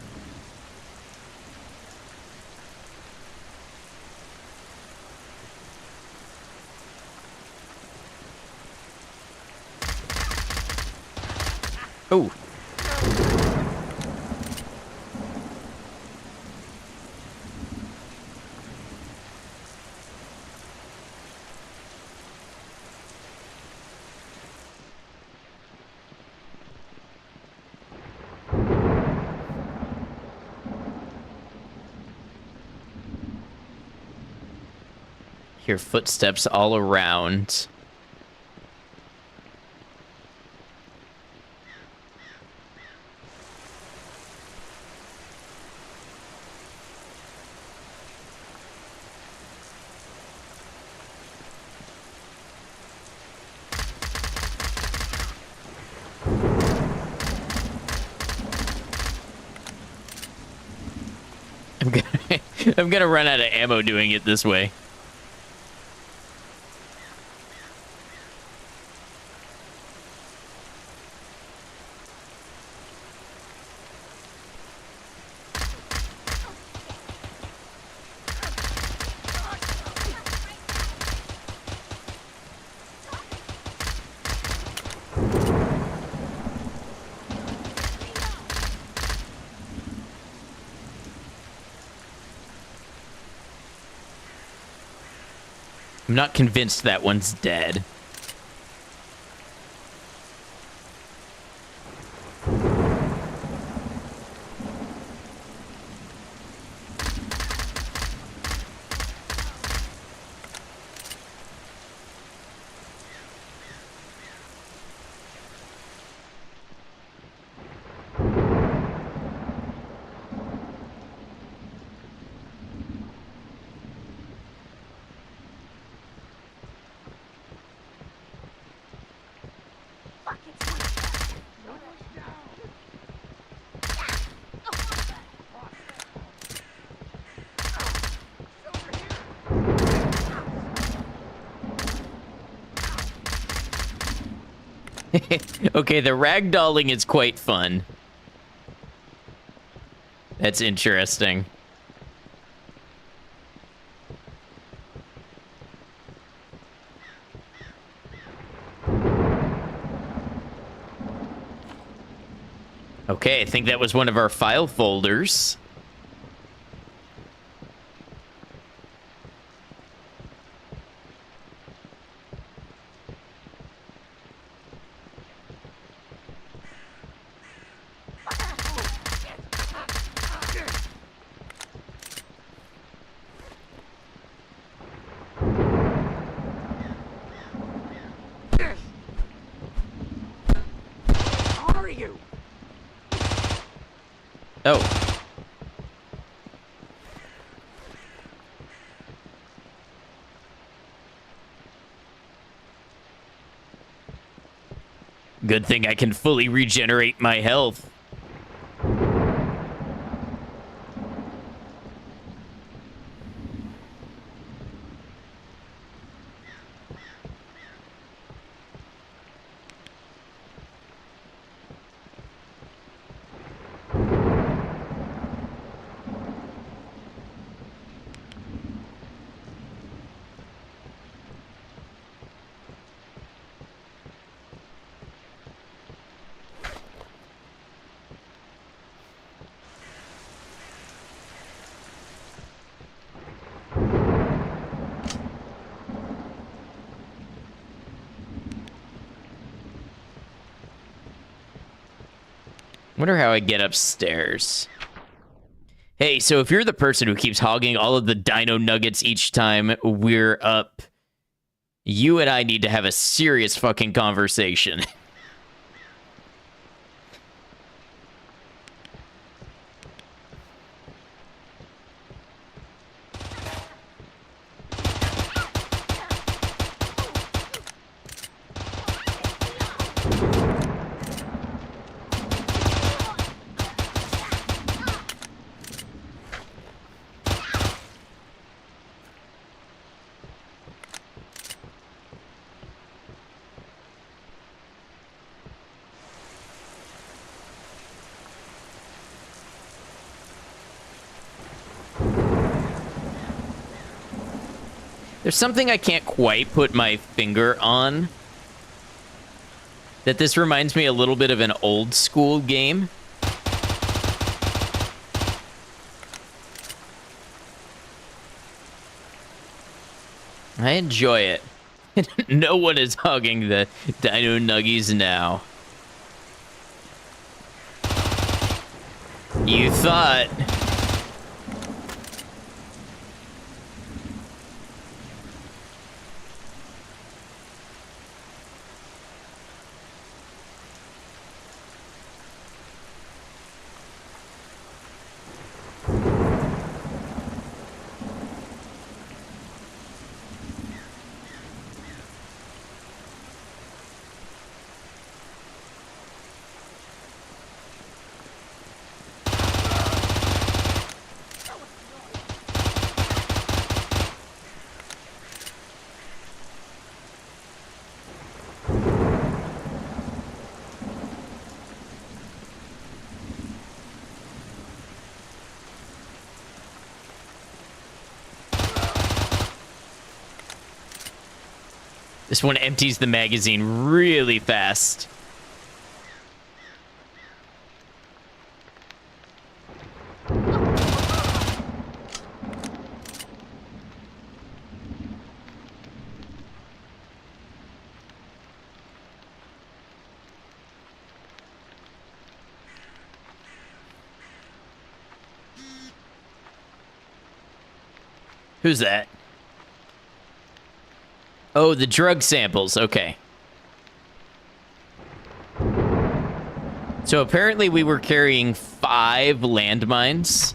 Oh. Hear footsteps all around. I'm gonna run out of ammo doing it this way. I'm not convinced that one's dead. Fuck, it's one shot. No one's down. Okay, the ragdolling is quite fun. That's interesting. Okay, I think that was one of our file folders. How are you? Oh. Good thing I can fully regenerate my health. Wonder how I get upstairs. Hey, so if you're the person who keeps hogging all of the dino nuggets each time we're up, you and I need to have a serious fucking conversation. There's something I can't quite put my finger on. That this reminds me a little bit of an old school game. I enjoy it. No one is hogging the dino nuggies now. You thought. This one empties the magazine really fast. Who's that? Oh, the drug samples. Okay. So apparently we were carrying 5 landmines.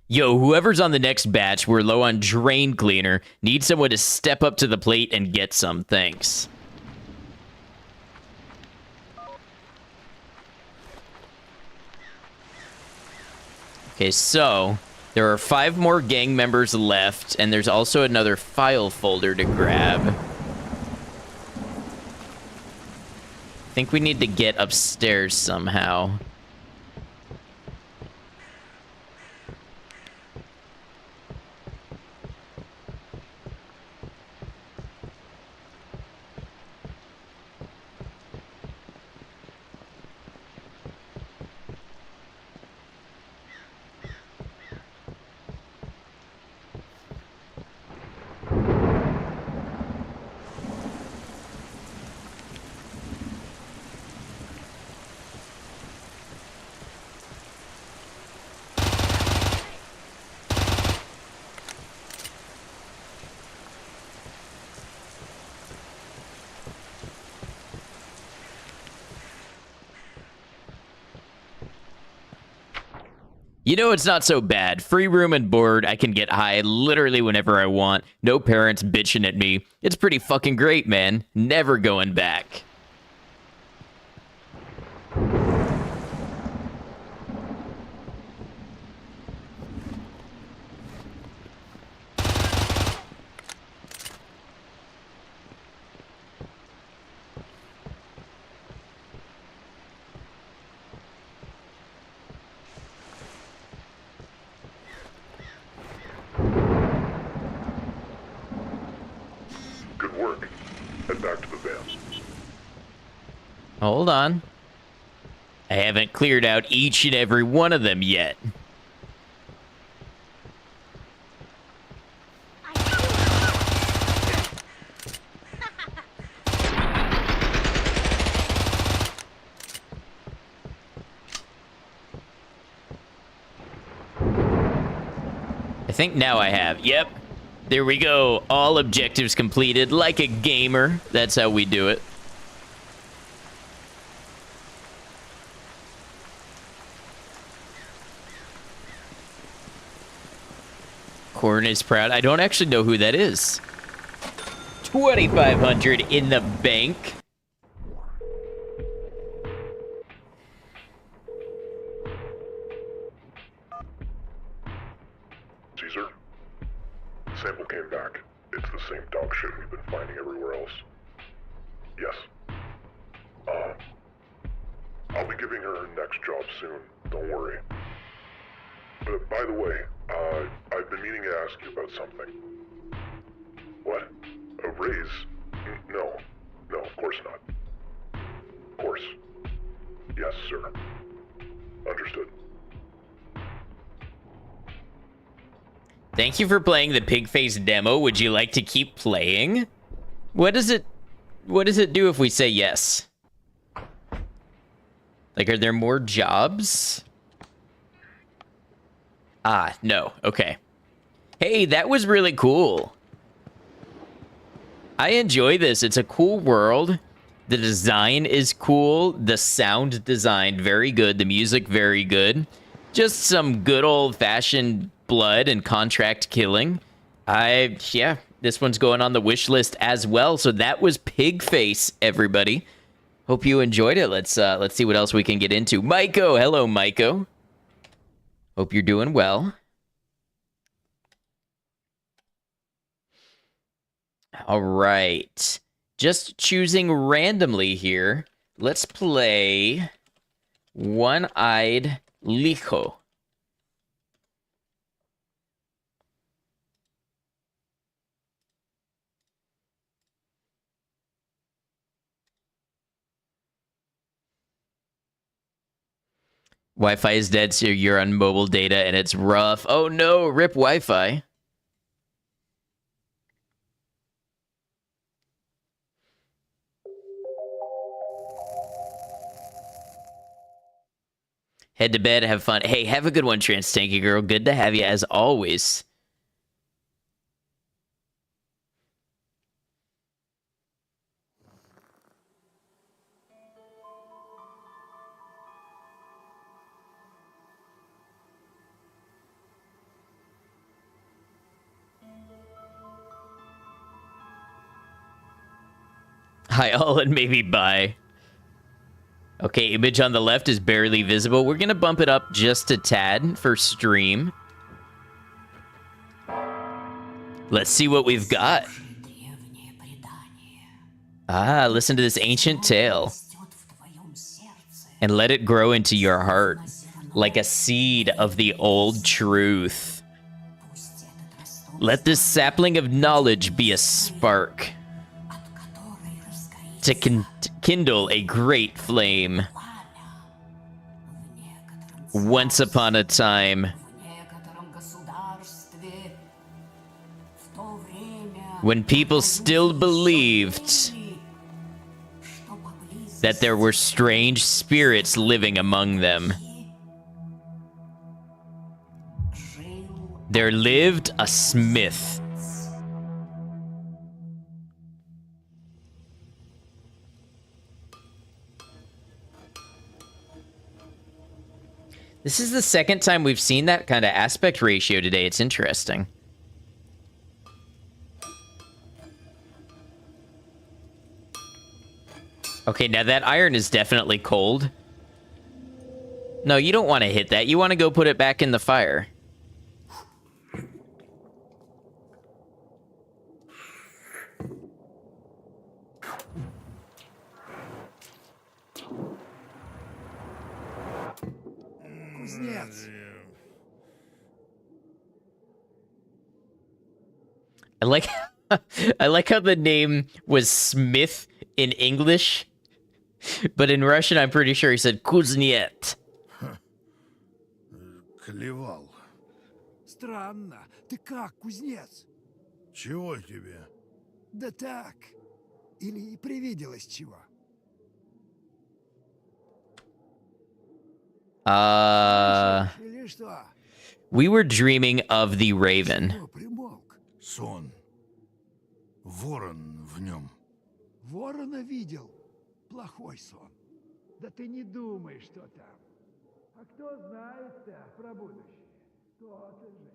Yo, whoever's on the next batch, we're low on drain cleaner. Need someone to step up to the plate and get some. Thanks. Okay, so there are 5 more gang members left, and there's also another file folder to grab. I think we need to get upstairs somehow. You know, it's not so bad. Free room and board. I can get high literally whenever I want. No parents bitching at me. It's pretty fucking great, man. Never going back. Good work. Head back to the van. Hold on. I haven't cleared out each and every one of them yet. think now I have. Yep. There we go. All objectives completed like a gamer. That's how we do it. Corn is proud. I don't actually know who that is. 2,500 in the bank. Caesar? The sample came back. It's the same dog shit we've been finding everywhere else. Yes. I'll be giving her her next job soon. Don't worry. But by the way, I've been meaning to ask you about something. What? A raise? No. No, of course not. Of course. Yes, sir. Understood. Thank you for playing the pig face demo. Would you like to keep playing? What does it do if we say yes? Like, are there more jobs? Ah, no. Okay. Hey, that was really cool. I enjoy this. It's a cool world. The design is cool. The sound design, very good. The music, very good. Just some good old-fashioned blood and contract killing. Yeah, this one's going on the wish list as well. So that was Pigface, everybody. Hope you enjoyed it. Let's see what else we can get into. Maiko, hello, Maiko. Hope you're doing well. All right. Just choosing randomly here. Let's play One-Eyed Lijo. Wi-Fi is dead, so you're on mobile data and it's rough. Oh no, rip Wi-Fi. Head to bed, have fun. Hey, have a good one, Trans Tanky Girl. Good to have you as always. Hi all and maybe bye. Okay, image on the left is barely visible. We're gonna bump it up just a tad for stream. Let's see what we've got. Ah, listen to this ancient tale. And let it grow into your heart like a seed of the old truth. Let this sapling of knowledge be a spark to kindle a great flame. Once upon a time, when people still believed that there were strange spirits living among them, there lived a smith. This is the second time we've seen that kind of aspect ratio today. It's interesting. Okay, now that iron is definitely cold. No, you don't want to hit that. You want to go put it back in the fire. I like how the name was Smith in English, but in Russian, I'm pretty sure he said Kuznet. Клевал. Странно. Ты как, кузнец? Чего тебе? Да так. Или привиделось чего? Или что? We were dreaming of the Raven. Чего примолк? Сон. Ворон в нем. Ворона видел. Плохой сон. Да ты не думай, что там. А кто знает-то про будущее? То-то же.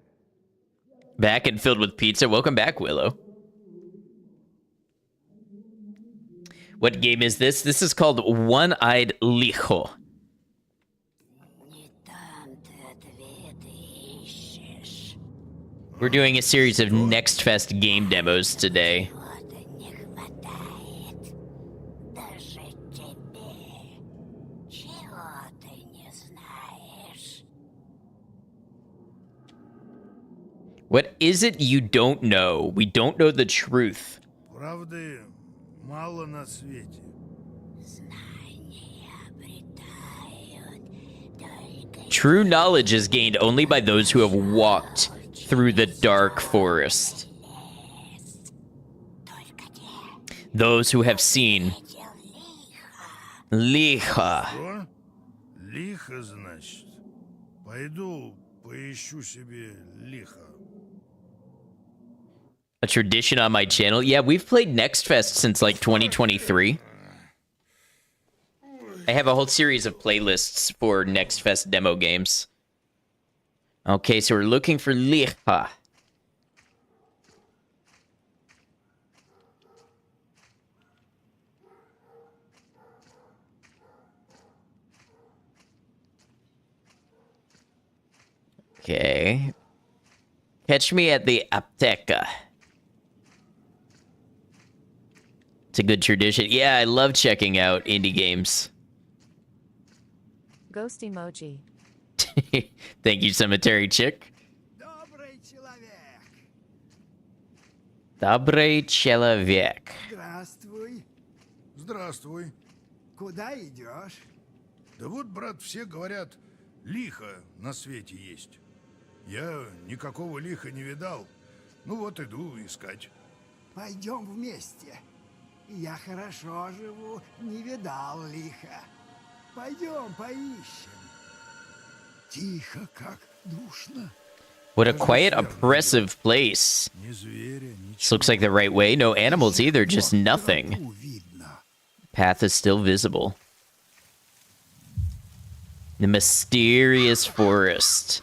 Back and filled with pizza. Welcome back, Willow. What game is this? This is called One-Eyed Lijo. Не там ты ответы ищешь. We're doing a series of Next Fest game demos today. Чего-то не хватает. Даже тебе. Чего ты не знаешь? What is it you don't know? We don't know the truth. Правды мало на свете. Знания обретают только True knowledge is gained only by those who have walked through the dark forest. лес. Только те, Those who have seen видел лихо. Licha. Что? Лихо, значит. Пойду поищу себе лихо. A tradition on my channel. Yeah, we've played Next Fest since like 2023. I have a whole series of playlists for Next Fest demo games. Okay, so we're looking for Licha. Okay. Catch me at the Apteca. It's a good tradition. Yeah, I love checking out indie games. Ghost emoji. Thank you, Cemetery Chick. Добрый человек. Добрый человек. Здравствуй. Здравствуй. Куда идешь? Да вот, брат, все говорят, лихо на свете есть. Я никакого лиха не видал. Ну вот иду искать. Пойдем вместе. Я хорошо живу, не видал лиха. Пойдем поищем. Тихо, как душно. What a quiet, oppressive place. Ни зверя, This looks like the right way. No animals either, just Вот nothing. тропу видно. Path is still visible. The mysterious forest.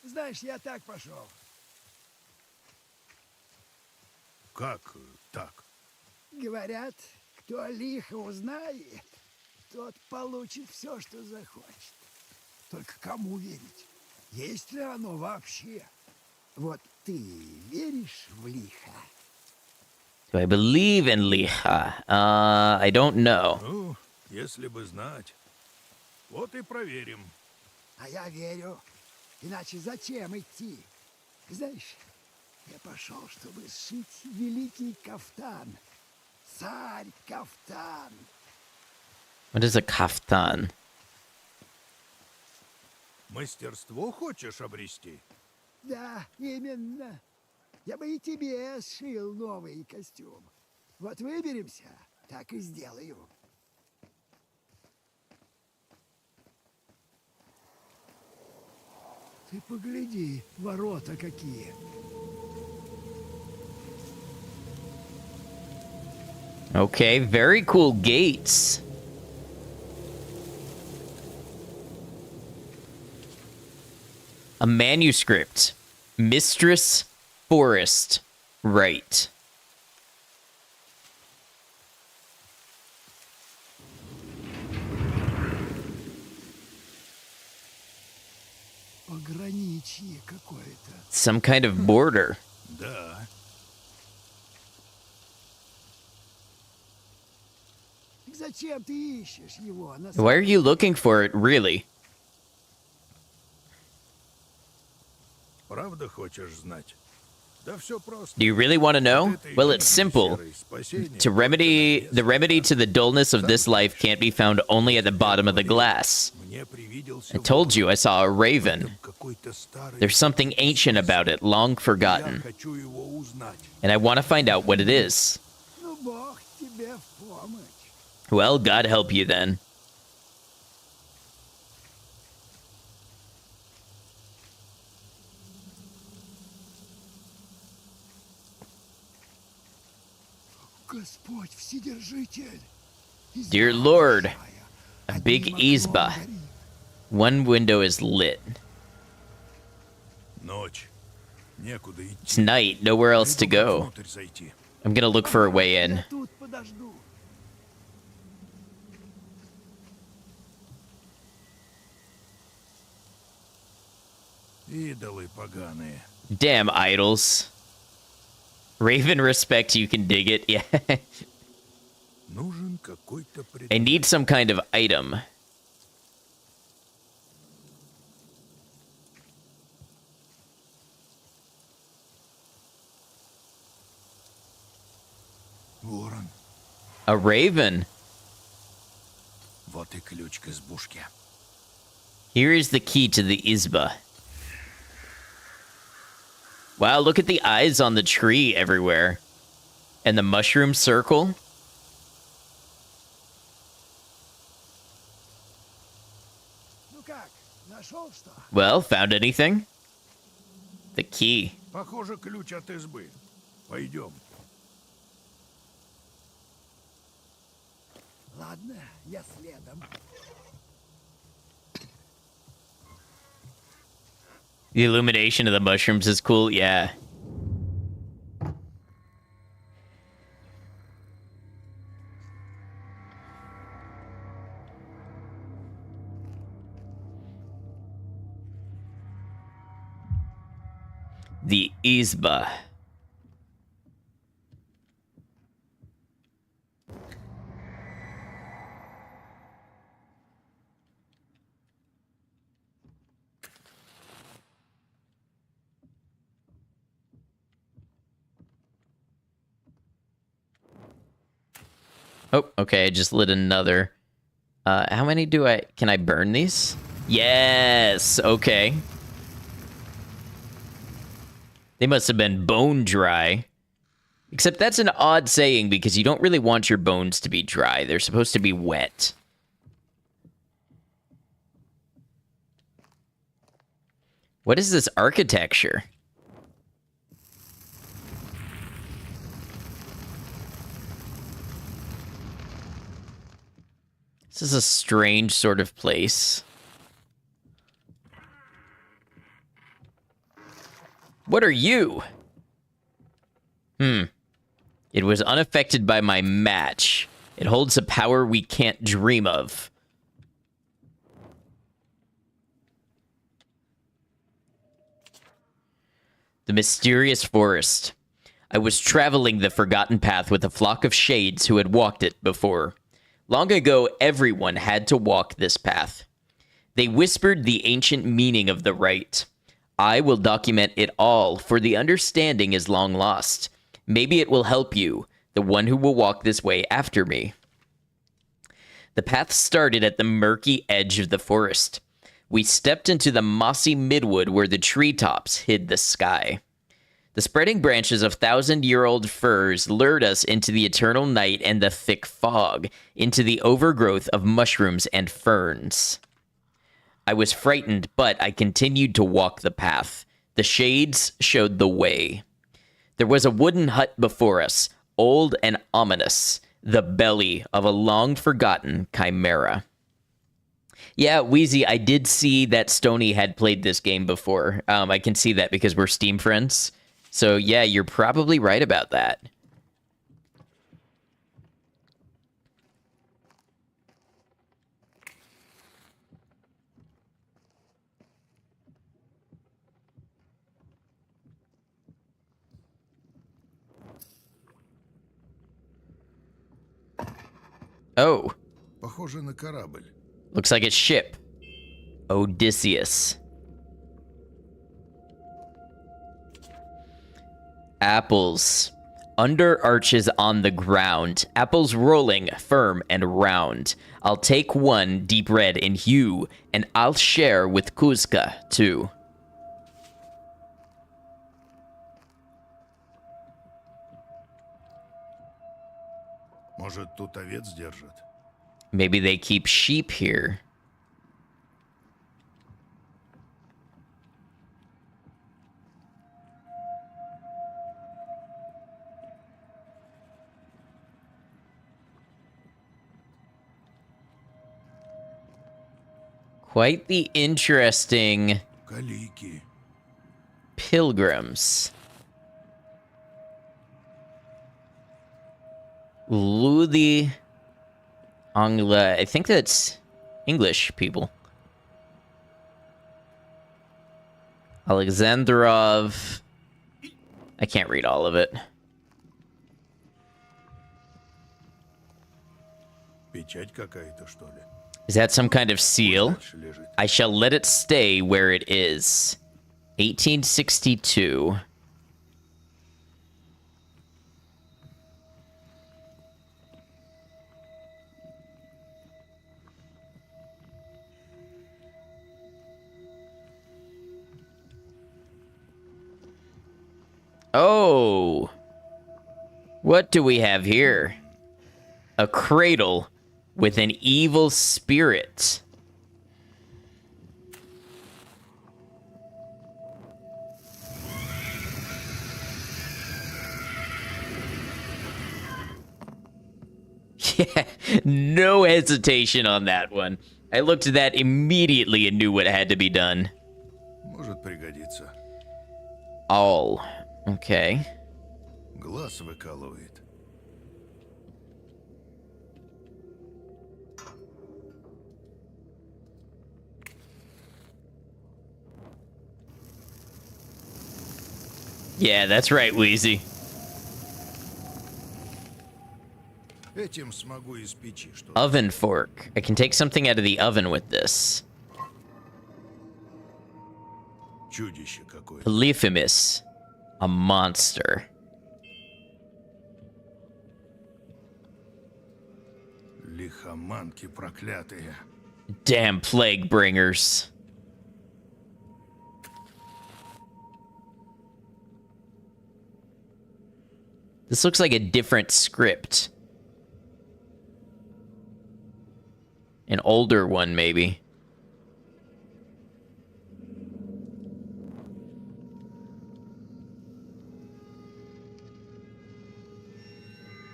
Знаешь, я так пошел. Как так? Говорят, кто лихо узнает, тот получит все, что захочет. Только кому верить? Есть ли оно вообще? Вот ты веришь в лихо? Do I believe in Licha? I don't know. Ну, если бы знать. Вот и проверим. А я верю. Иначе зачем идти? Знаешь, я пошел, чтобы сшить великий кафтан. Царь кафтан. What is a kaftan? Мастерство хочешь обрести? Да, именно. Я бы и тебе сшил новый костюм. Вот выберемся, так и сделаю. Ты погляди, ворота какие. Okay, very cool gates. A manuscript. Mistress Forest. Right. Пограничье какое-то. Some kind of border. Да. Зачем ты ищешь его? Why are you looking for it, really? Правда хочешь знать? Да все просто. Do you really want to know? Well, it's simple. The remedy to the dullness of this life can't be found only at the bottom of the glass. Мне привиделся I told you I saw a raven. какой-то старый. There's something ancient about it, long Я forgotten, хочу его узнать. and I want to find out what it is. Ну, Бог тебе в помощь. Well, God help you then. Господь Вседержитель. Dear Lord, a big izba. One window is lit. Ночь. Некуда идти. It's night, nowhere else to Найду, как go. внутрь зайти. I'm gonna look for a way in. Я тут подожду. Идолы поганые. Damn idols. Raven respect, you can dig it. Yeah. Нужен какой-то I предмет. need some kind of item. Ворон. A raven. Вот и ключ к избушке. Here is the key to the Izba. Wow, look at the eyes on the tree everywhere. And the mushroom circle. Ну как, нашел что? Well, found anything? The key. Похоже, ключ от избы. Пойдем. Ладно, я следом. The illumination of the mushrooms is cool, yeah. The Izba. Oh, okay, I just lit another. How many can I burn these? Yes, okay. They must have been bone dry. Except that's an odd saying because you don't really want your bones to be dry. They're supposed to be wet. What is this architecture? This is a strange sort of place. What are you? It was unaffected by my match. It holds a power we can't dream of. The mysterious forest. I was traveling the forgotten path with a flock of shades who had walked it before. Long ago, everyone had to walk this path. They whispered the ancient meaning of the rite. I will document it all, for the understanding is long lost. Maybe it will help you, the one who will walk this way after me. The path started at the murky edge of the forest. We stepped into the mossy midwood where the treetops hid the sky. The spreading branches of thousand-year-old firs lured us into the eternal night and the thick fog, into the overgrowth of mushrooms and ferns. I was frightened, but I continued to walk the path. The shades showed the way. There was a wooden hut before us, old and ominous, the belly of a long-forgotten chimera. Yeah, Wheezy, I did see that Stony had played this game before. I can see that because we're Steam friends. So yeah, you're probably right about that. Oh, Похоже на корабль. looks like a ship. Odysseus. Apples. Under arches on the ground. Apples rolling, firm and round. I'll take one, deep red in hue, and I'll share with Kuzka, too. Может, тут овец держат? Maybe they keep sheep here. Quite the interesting Калики. pilgrims. Ludi Angla. I think that's English people. Alexandrov. I can't read all of it. Печать какая-то, что ли? Is that some kind of seal? Дальше лежит. I shall let it stay where it is. 1862. Oh. What do we have here? A cradle with an evil spirit. Yeah, no hesitation on that one. I looked at that immediately and knew what had to be done. Может пригодиться. All. Okay. Глаз выкалывает. Yeah, that's right, Wheezy. Этим смогу из печи что-то. Oven fork. I can take something out of the oven with this. Чудище какое-то. Polyphemus. A monster. Лихоманки проклятые. Damn plague bringers. This looks like a different script. An older one, maybe.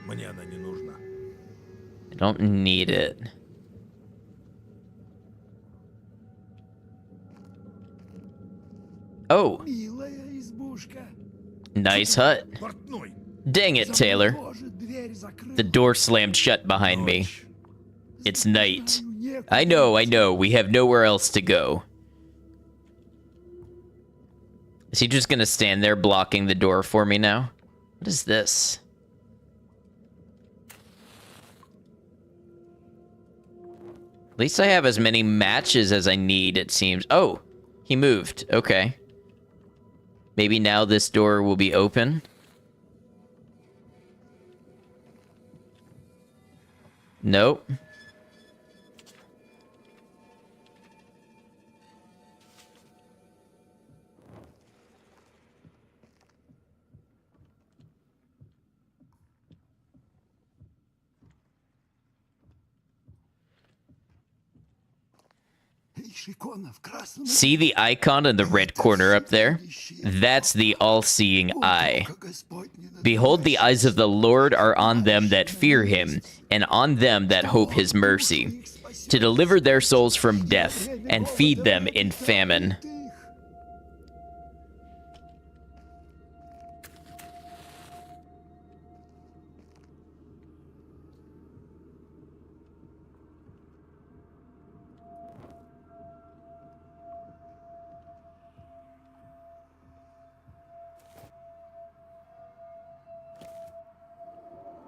Мне она не нужна. I don't need it. Oh, Милая избушка. nice hut. Портной. Dang it, Taylor. Тоже дверь закрыта. The door slammed shut behind me. Ночь. It's night. Некуда. I know. We have nowhere else to go. Is he just gonna stand there blocking the door for me now? What is this? At least I have as many matches as I need, it seems. Oh, he moved. Okay. Maybe now this door will be open. Nope. Ишь, икона в красном. See the icon in the red corner up there? That's the all-seeing eye. Око Господне над Behold, the eyes of the Lord are on them that fear him, and on them that hope his mercy, to deliver their souls from death and feed them in famine. их.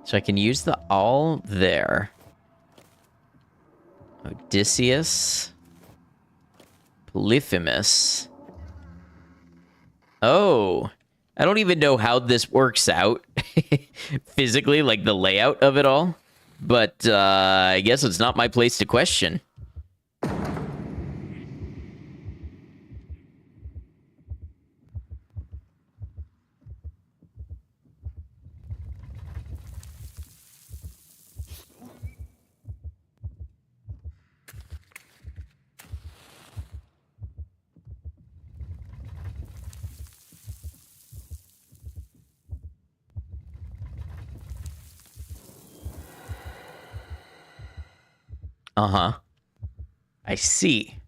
So I can use the all there. Odysseus. Polyphemus. Oh. I don't even know how this works out. Physically, like the layout of it all. But I guess it's not my place to question. Uh-huh. I see.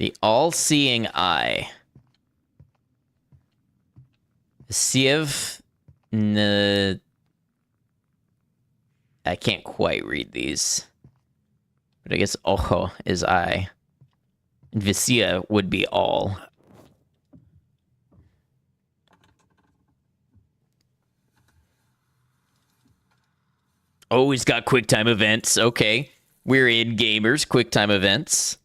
The all-seeing eye. Siev... I can't quite read these. But I guess ojo is eye. And Vicia would be all. Oh, he's got QuickTime events. Okay. We're in gamers, QuickTime events.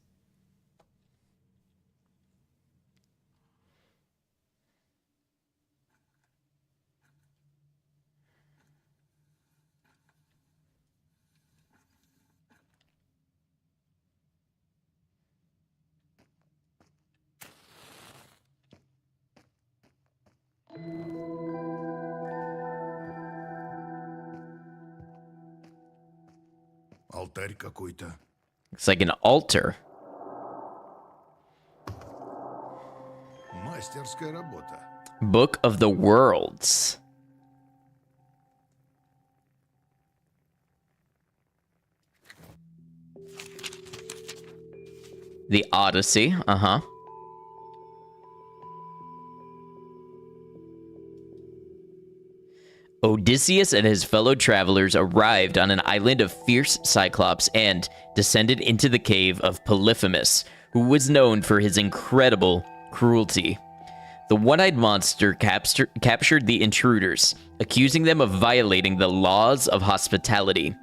Алтарь какой-то. It's like an altar. Мастерская работа. Book of the Worlds. The Odyssey. Uh-huh. Odysseus and his fellow travelers arrived on an island of fierce Cyclops and descended into the cave of Polyphemus, who was known for his incredible cruelty. The one-eyed monster captured the intruders, accusing them of violating the laws of hospitality.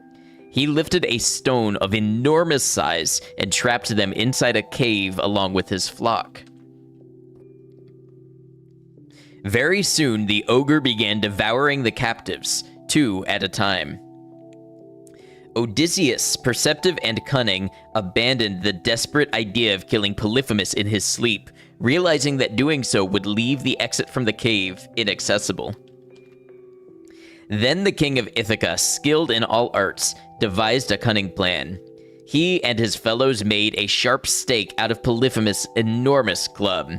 He lifted a stone of enormous size and trapped them inside a cave along with his flock. Very soon, the ogre began devouring the captives, 2 at a time. Odysseus, perceptive and cunning, abandoned the desperate idea of killing Polyphemus in his sleep, realizing that doing so would leave the exit from the cave inaccessible. Then the king of Ithaca, skilled in all arts, devised a cunning plan. He and his fellows made a sharp stake out of Polyphemus' enormous club.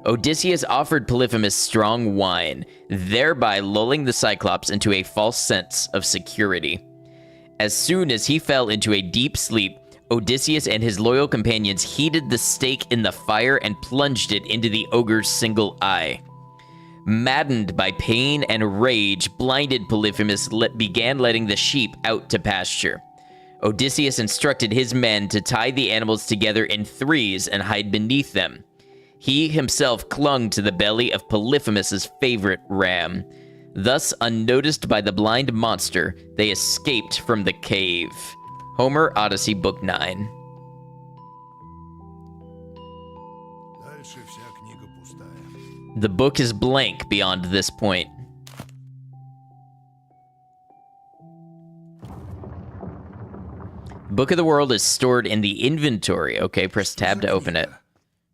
Odysseus offered Polyphemus strong wine, thereby lulling the Cyclops into a false sense of security. As soon as he fell into a deep sleep, Odysseus and his loyal companions heated the stake in the fire and plunged it into the ogre's single eye. Maddened by pain and rage, blinded Polyphemus began letting the sheep out to pasture. Odysseus instructed his men to tie the animals together in threes and hide beneath them. He himself clung to the belly of Polyphemus' favorite ram. Thus, unnoticed by the blind monster, they escaped from the cave. Homer Odyssey, Book 9. Дальше вся книга пустая. The book is blank beyond this point. Book of the World is stored in the inventory. Okay, press tab to open it.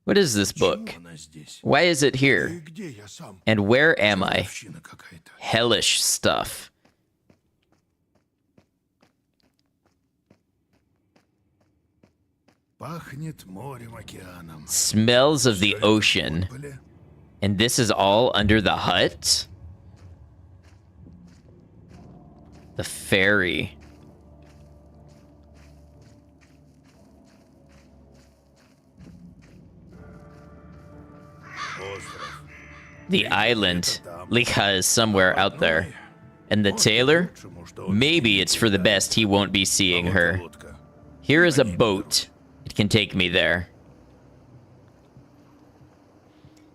What is this book? Почему она здесь? Why is it И here? где я сам? And where am I? Чертовщина какая-то. Hellish stuff. Пахнет морем, океаном. Smells of the Всё это в ocean. подполе. And this is all under the hut? The ferry. Остров. The island. Likha is somewhere out there. And the tailor? Maybe it's for the best he won't be seeing her. Лодка. Here is a boat. It can take me there.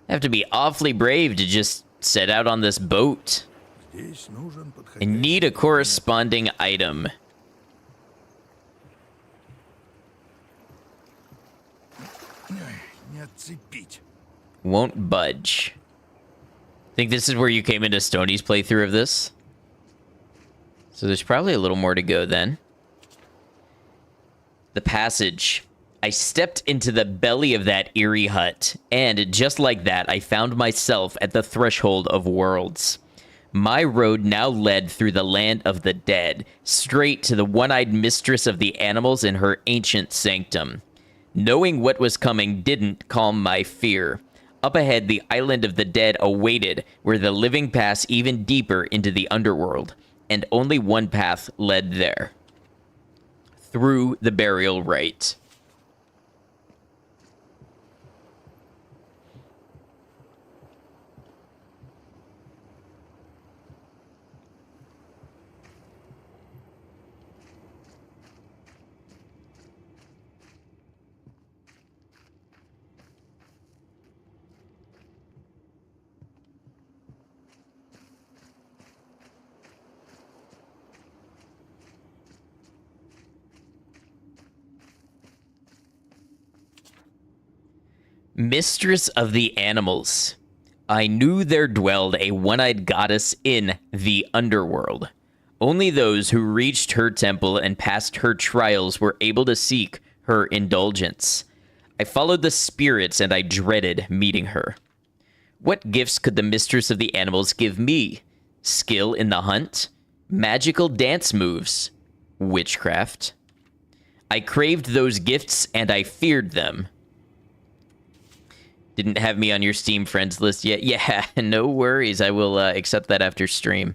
I have to be awfully brave to just set out on this boat. Здесь нужен I need a corresponding item. Не отцепить. Won't budge. Think this is where you came into Stoney's playthrough of this? So there's probably a little more to go then. The passage. I stepped into the belly of that eerie hut, and just like that, I found myself at the threshold of worlds. My road now led through the land of the dead, straight to the one-eyed mistress of the animals in her ancient sanctum. Knowing what was coming didn't calm my fear. Up ahead, the island of the dead awaited, where the living pass even deeper into the underworld, and only one path led there. Through the burial rite. Mistress of the animals. I knew there dwelled a one-eyed goddess in the underworld. Only those who reached her temple and passed her trials were able to seek her indulgence. I followed the spirits and I dreaded meeting her. What gifts could the mistress of the animals give me? Skill in the hunt? Magical dance moves? Witchcraft? I craved those gifts and I feared them. Didn't have me on your Steam friends list yet. Yeah, no worries. I will accept that after stream.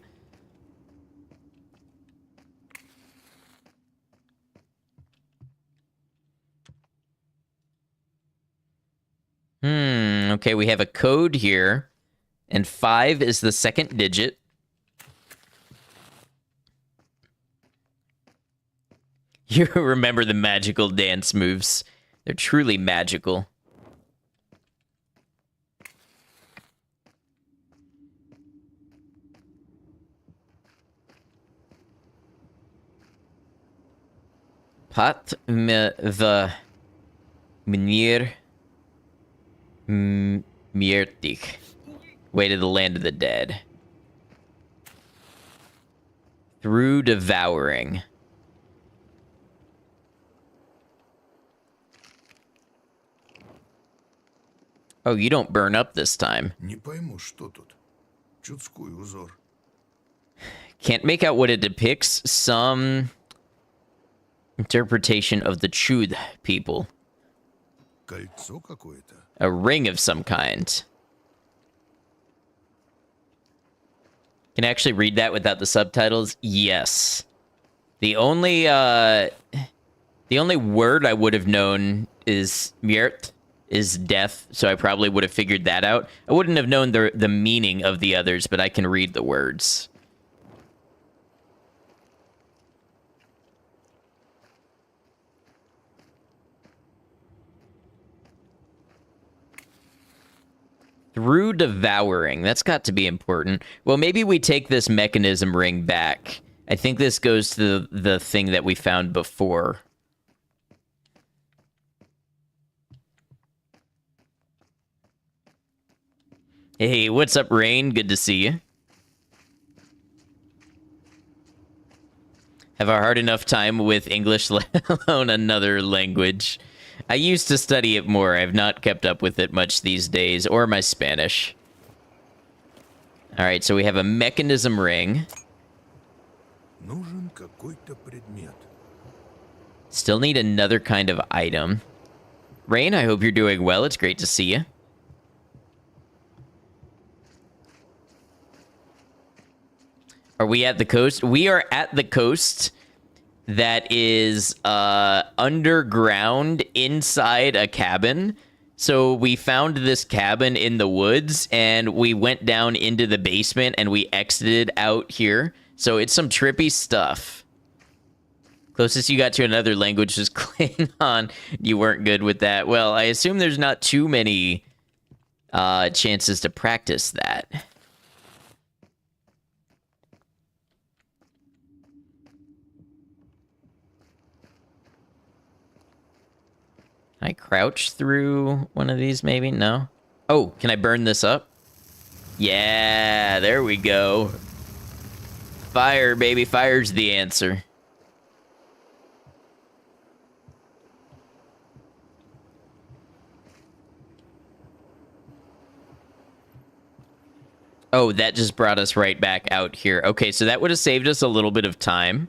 Okay, we have a code here, and 5 is the second digit. You remember the magical dance moves. They're truly magical. Pat me the Minir Miertik. Way to the land of the dead. Through devouring. Oh, you don't burn up this time. Не пойму, что тут. Чудской узор. Can't make out what it depicts. Some interpretation of the Chud people. Кольцо какое-то. A ring of some kind. Can I actually read that without the subtitles? Yes. The only word I would have known is Miert, is death, so I probably would have figured that out. I wouldn't have known the meaning of the others, but I can read the words. Through devouring. That's got to be important. Well, maybe we take this mechanism ring back. I think this goes to the thing that we found before. Hey, what's up, Rain? Good to see you. Have a hard enough time with English, let alone another language. I used to study it more. I've not kept up with it much these days, or my Spanish. Alright, so we have a mechanism ring. Нужен какой-то предмет. Still need another kind of item. Rain, I hope you're doing well. It's great to see you. Are we at the coast? We are at the coast that is underground inside a cabin. So we found this cabin in the woods and we went down into the basement and we exited out here. So it's some trippy stuff. Closest you got to another language was Klingon. You weren't good with that. Well, I assume there's not too many chances to practice that. Can I crouch through one of these, maybe? No? Oh, can I burn this up? Yeah, there we go. Fire, baby. Fire's the answer. Oh, that just brought us right back out here. Okay, so that would have saved us a little bit of time.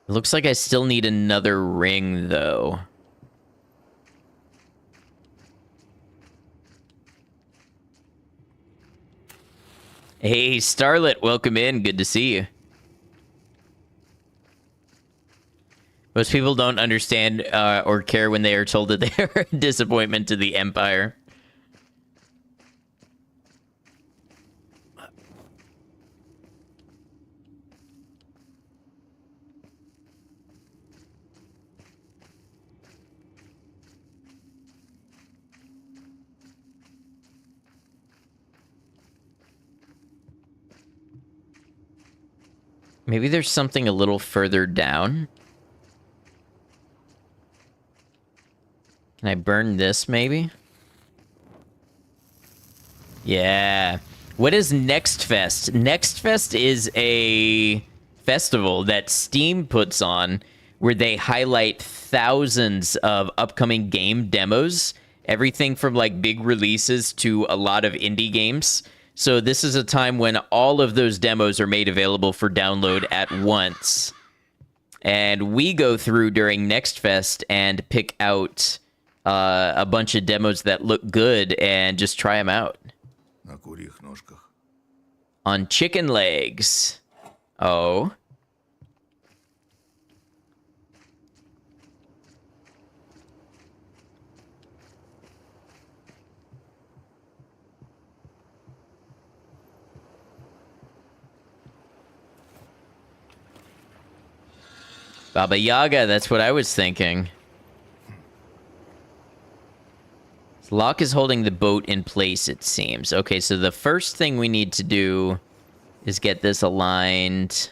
It looks like I still need another ring, though. Hey, Starlet, welcome in. Good to see you. Most people don't understand or care when they are told that they are a disappointment to the Empire. Maybe there's something a little further down. Can I burn this, maybe? Yeah. What is Next Fest? Next Fest is a festival that Steam puts on where they highlight thousands of upcoming game demos. Everything from, like, big releases to a lot of indie games. So this is a time when all of those demos are made available for download at once. And we go through during Next Fest and pick out a bunch of demos that look good and just try them out. На курьих ножках. On chicken legs. Oh. Baba Yaga, that's what I was thinking. Locke is holding the boat in place, it seems. Okay, so the first thing we need to do is get this aligned.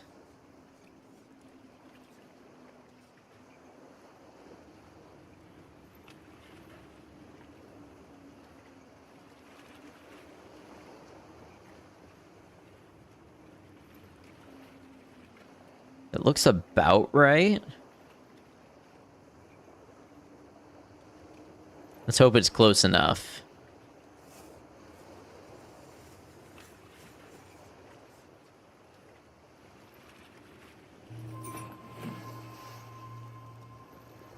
It looks about right. Let's hope it's close enough.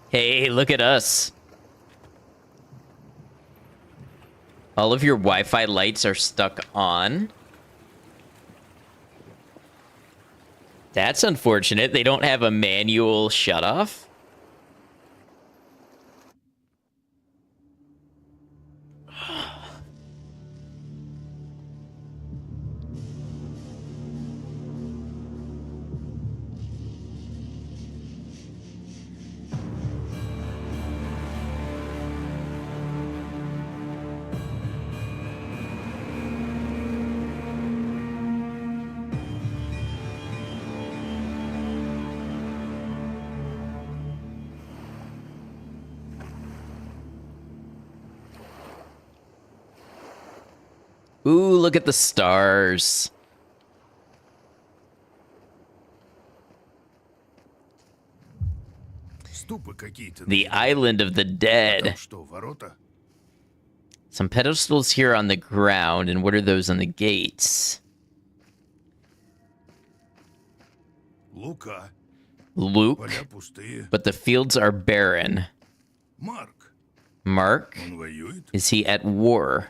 Hey, look at us. All of your Wi-Fi lights are stuck on. That's unfortunate. They don't have a manual shutoff. Ooh, look at the stars. Ступы какие-то. The island of the Там dead. что, ворота? Some pedestals here on the ground, and what are those on the gates? Лука. Luke, Поля пустые. but the fields are barren. Марк. Mark, Он воюет. is he at war?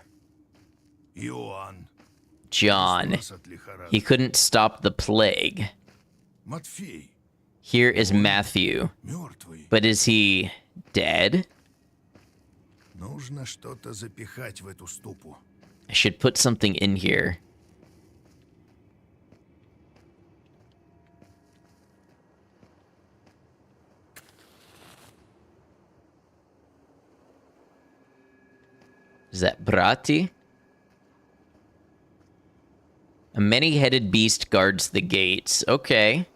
Иоанн. John, Спас от лихорадки. he couldn't stop the plague. Матфей. Here is Matthew, Мертвый. but is he dead? Нужно что-то запихать в эту ступу. I should put something in here. Is that Brati? A many-headed beast guards the gates. Okay.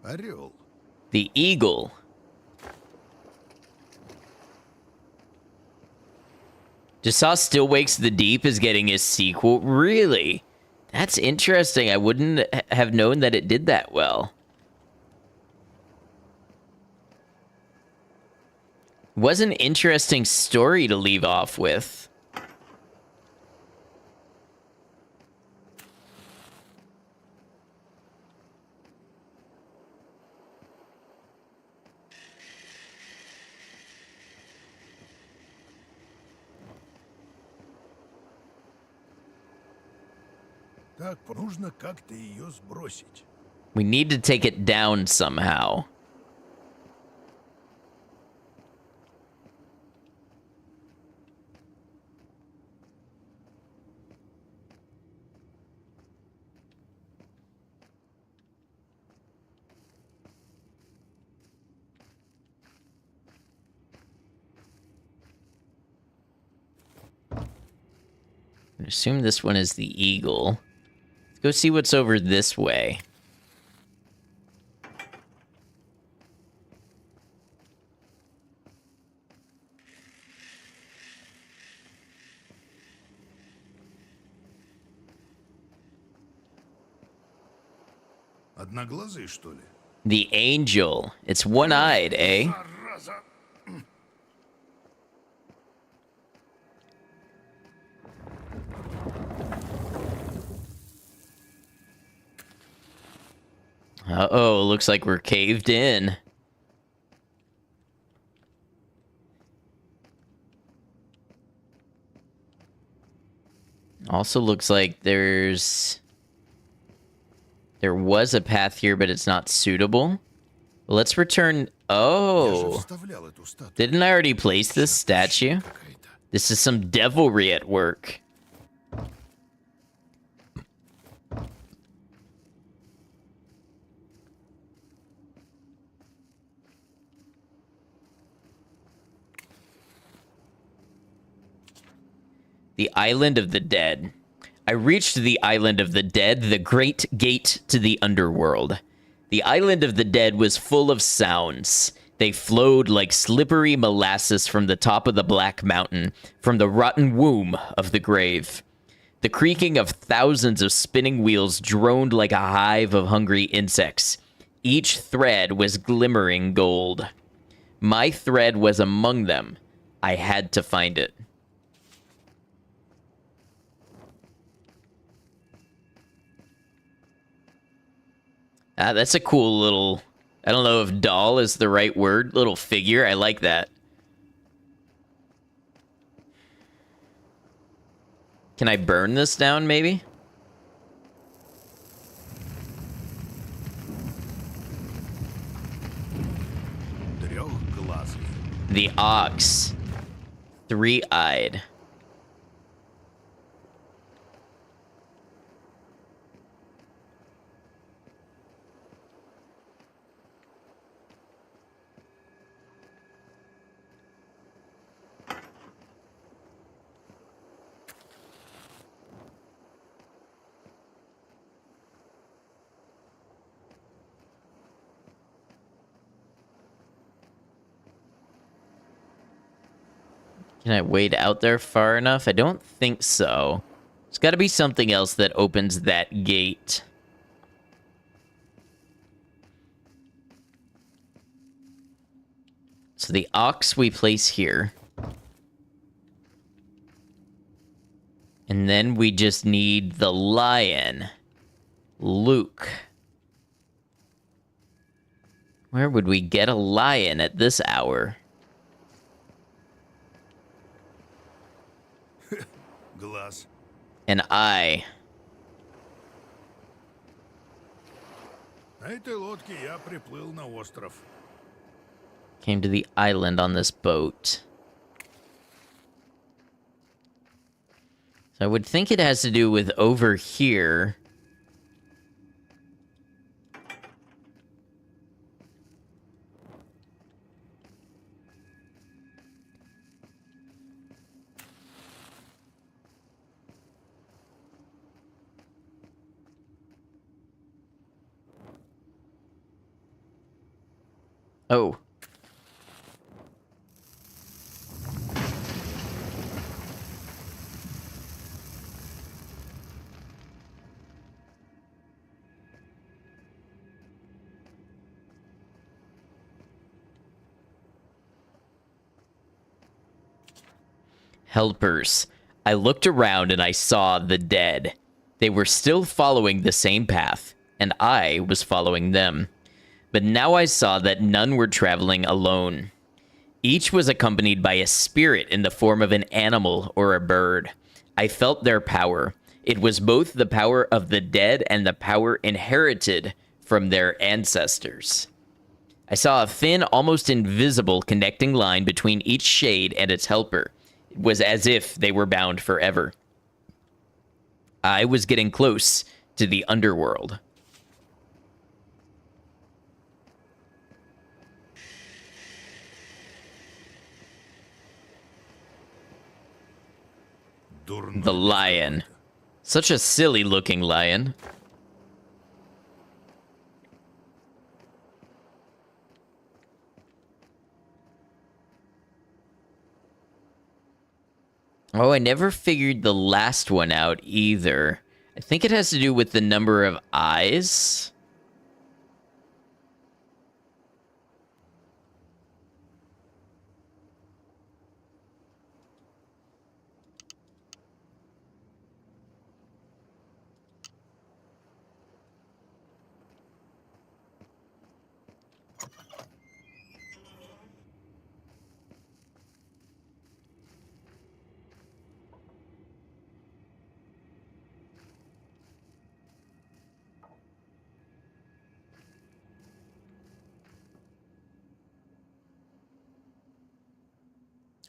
Орел. The eagle. Jassaw Still Wakes the Deep is getting a sequel. Really? That's interesting. I wouldn't have known that it did that well. Was an interesting story to leave off with. Так, нужно как-то ее сбросить. We need to take it down somehow. I assume this one is the eagle. Let's go see what's over this way. Одноглазый, что ли? The angel. It's one-eyed, eh? Зараза! Uh-oh, looks like we're caved in. Also looks like there was a path here, but it's not suitable. Let's return... Я же Oh! вставлял эту статую. Didn't I already place this statue? Какая-то. This is some devilry at work. The Island of the Dead. I reached the Island of the Dead, the great gate to the underworld. The Island of the Dead was full of sounds. They flowed like slippery molasses from the top of the Black Mountain, from the rotten womb of the grave. The creaking of thousands of spinning wheels droned like a hive of hungry insects. Each thread was glimmering gold. My thread was among them. I had to find it. That's a cool little... I don't know if doll is the right word. Little figure. I like that. Can I burn this down, maybe? Трехглазый. The ox. Three-eyed. Can I wade out there far enough? I don't think so. There's got to be something else that opens that gate. So the ox we place here. And then we just need the lion. Luke. Where would we get a lion at this hour? Глаз. An eye. На этой лодке я приплыл на остров. Came to the island on this boat. So I would think it has to do with over here. Oh. Helpers. I looked around and I saw the dead. They were still following the same path, and I was following them. But now I saw that none were traveling alone. Each was accompanied by a spirit in the form of an animal or a bird. I felt their power. It was both the power of the dead and the power inherited from their ancestors. I saw a thin, almost invisible connecting line between each shade and its helper. It was as if they were bound forever. I was getting close to the underworld. Дурной The lion. Such a silly looking lion. Oh, I never figured the last one out either. I think it has to do with the number of eyes.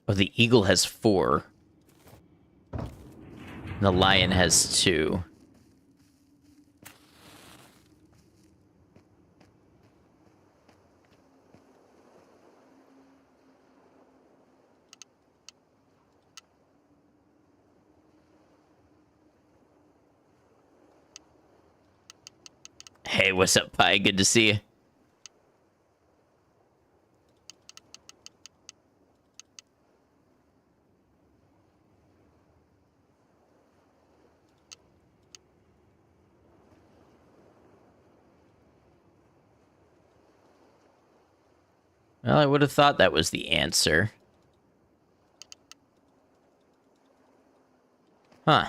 Oh, the eagle has 4. The lion has 2. Hey, what's up, Pi? Good to see you. Well, I would have thought that was the answer. Huh.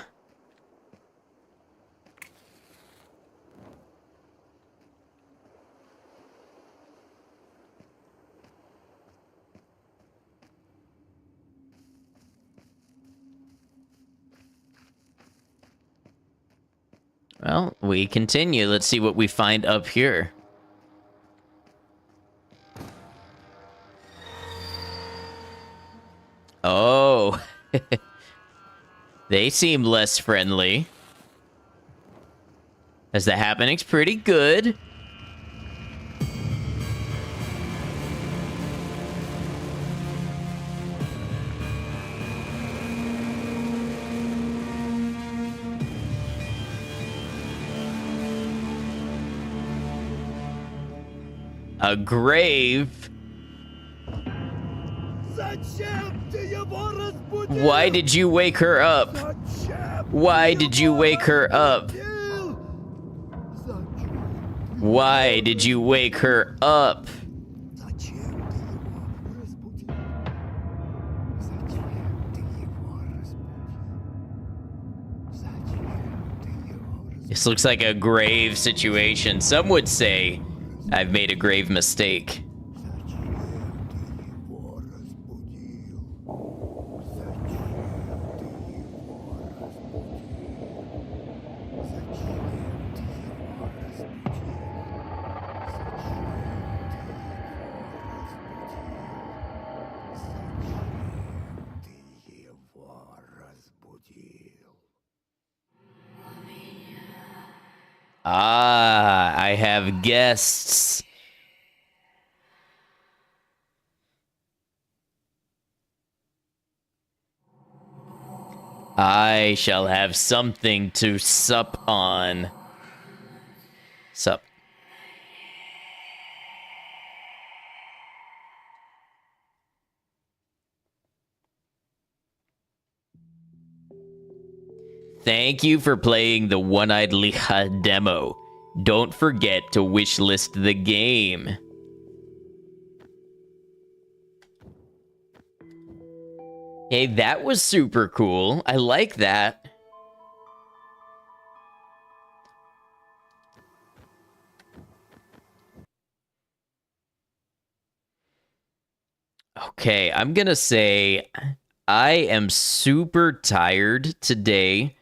Well, we continue. Let's see what we find up here. Oh. They seem less friendly. As the happening's pretty good. A grave? Why did you wake her up? Why did you wake her up? Why did you wake her up? This looks like a grave situation. Some would say I've made a grave mistake. Ah, I have guests. I shall have something to sup on. Sup. Thank you for playing the One-Eyed Liha demo. Don't forget to wishlist the game. Hey, that was super cool. I like that. Okay, I'm gonna say I am super tired today.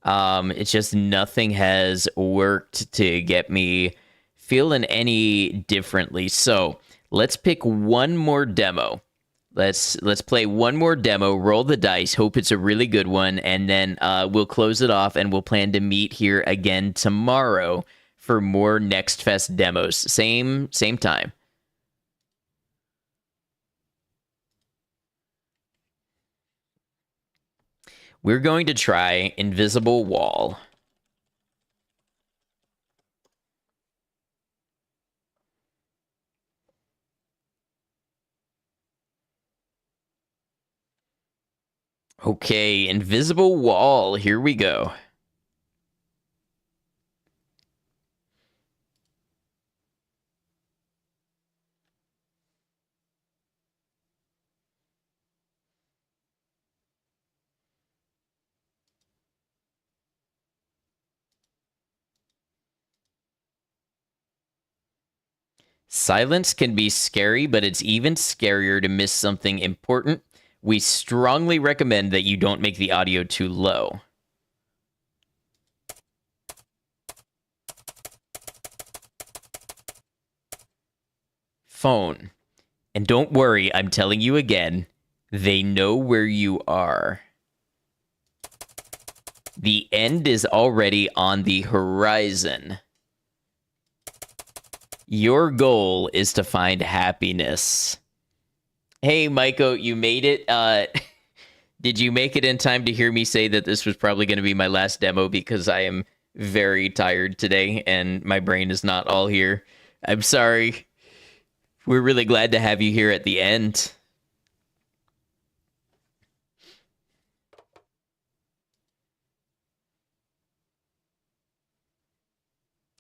It's just nothing has worked to get me feeling any differently. So let's pick one more demo. Let's play one more demo, roll the dice, hope it's a really good one, and then we'll close it off and we'll plan to meet here again tomorrow for more Next Fest demos. Same time. We're going to try Invisible Wall. Okay, Invisible Wall. Here we go. Silence can be scary, but it's even scarier to miss something important. We strongly recommend that you don't make the audio too low. Phone. And don't worry, I'm telling you again, they know where you are. The end is already on the horizon. Your goal is to find happiness. Hey, Maiko, you made it. Did you make it in time to hear me say that this was probably going to be my last demo because I am very tired today and my brain is not all here? I'm sorry. We're really glad to have you here at the end.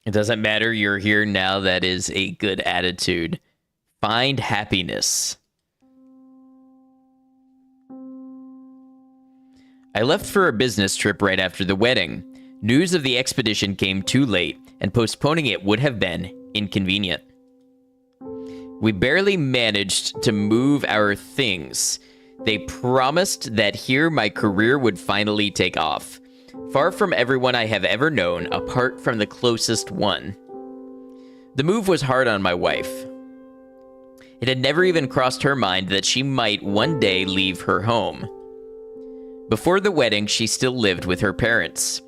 It doesn't matter, you're here now. That is a good attitude. Find happiness. I left for a business trip right after the wedding. News of the expedition came too late, and postponing it would have been inconvenient. We barely managed to move our things. They promised that here my career would finally take off. Far from everyone I have ever known, apart from the closest one. The move was hard on my wife. It had never even crossed her mind that she might one day leave her home. Before the wedding, she still lived with her parents.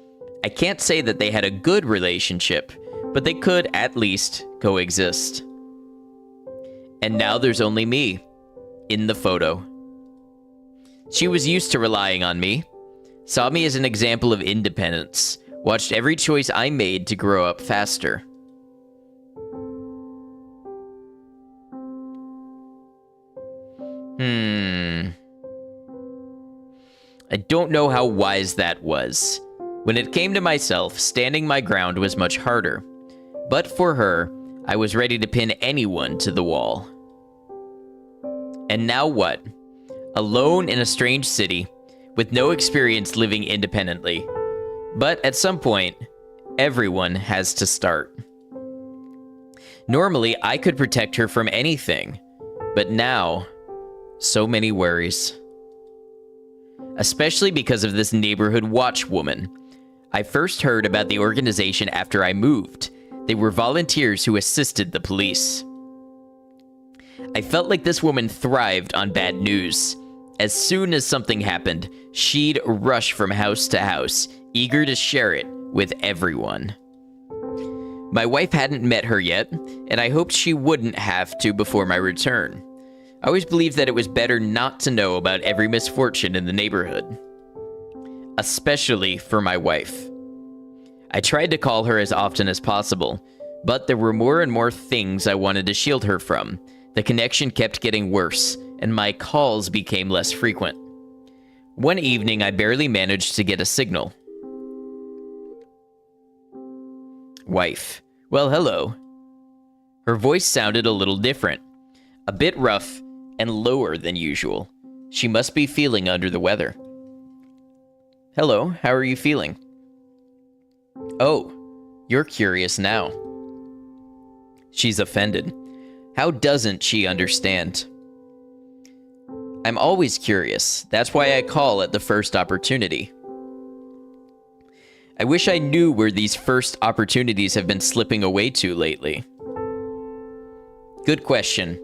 I can't say that they had a good relationship, but they could at least coexist. And now there's only me, in the photo. She was used to relying on me, saw me as an example of independence, watched every choice I made to grow up faster. I don't know how wise that was. When it came to myself, standing my ground was much harder. But for her, I was ready to pin anyone to the wall. And now what? Alone in a strange city, with no experience living independently. But at some point, everyone has to start. Normally, I could protect her from anything. But now, so many worries. Especially because of this neighborhood watch woman. I first heard about the organization after I moved. They were volunteers who assisted the police. I felt like this woman thrived on bad news. As soon as something happened, she'd rush from house to house, eager to share it with everyone. My wife hadn't met her yet, and I hoped she wouldn't have to before my return. I always believed that it was better not to know about every misfortune in the neighborhood. Especially for my wife. I tried to call her as often as possible, but there were more and more things I wanted to shield her from. The connection kept getting worse, and my calls became less frequent. One evening, I barely managed to get a signal. Wife. Well, hello. Her voice sounded a little different. A bit rough and lower than usual. She must be feeling under the weather. Hello, how are you feeling? Oh, you're curious now. She's offended. How doesn't she understand? I'm always curious. That's why I call at the first opportunity. I wish I knew where these first opportunities have been slipping away to lately. Good question.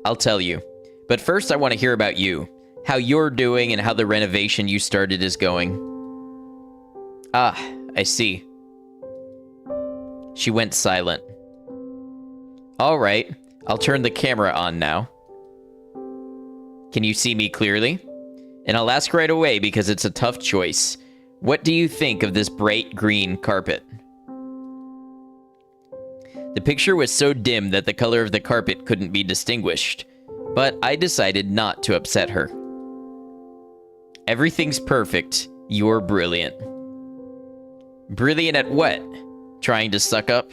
I'll tell you. But first I want to hear about you. How you're doing and how the renovation you started is going. Ah, I see. She went silent. All right, I'll turn the camera on now. Can you see me clearly? And I'll ask right away because it's a tough choice. What do you think of this bright green carpet? The picture was so dim that the color of the carpet couldn't be distinguished, but I decided not to upset her. Everything's perfect. You're brilliant. Brilliant at what? Trying to suck up?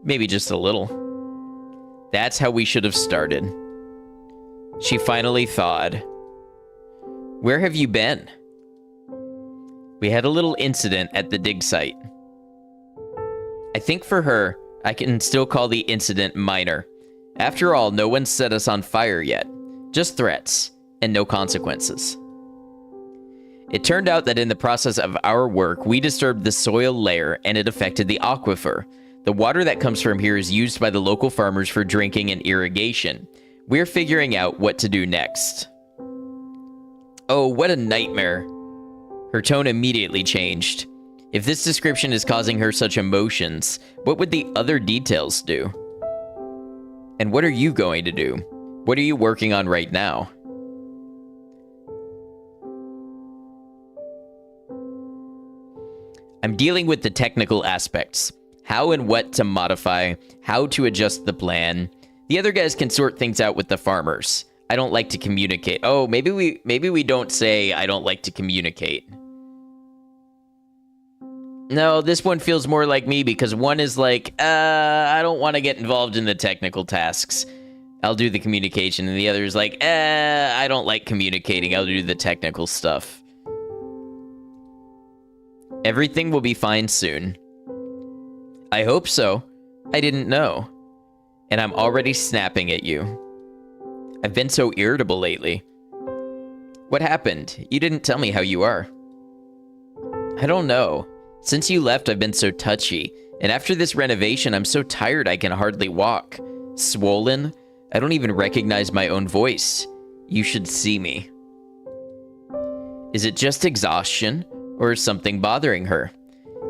Maybe just a little. That's how we should have started. She finally thawed. Where have you been? We had a little incident at the dig site. I think for her, I can still call the incident minor. After all, no one set us on fire yet. Just threats, and no consequences. It turned out that in the process of our work, we disturbed the soil layer and it affected the aquifer. The water that comes from here is used by the local farmers for drinking and irrigation. We're figuring out what to do next. Oh, what a nightmare. Her tone immediately changed. If this description is causing her such emotions, what would the other details do? And what are you going to do? What are you working on right now? I'm dealing with the technical aspects. How and what to modify, how to adjust the plan. The other guys can sort things out with the farmers. I don't like to communicate. Oh, maybe we don't say I don't like to communicate. No, this one feels more like me because one is like, I don't want to get involved in the technical tasks. I'll do the communication. And the other is like, I don't like communicating. I'll do the technical stuff. Everything will be fine soon. I hope so. I didn't know. And I'm already snapping at you. I've been so irritable lately. What happened? You didn't tell me how you are. I don't know. Since you left, I've been so touchy. And after this renovation, I'm so tired I can hardly walk. Swollen. I don't even recognize my own voice. You should see me. Is it just exhaustion? Or is something bothering her?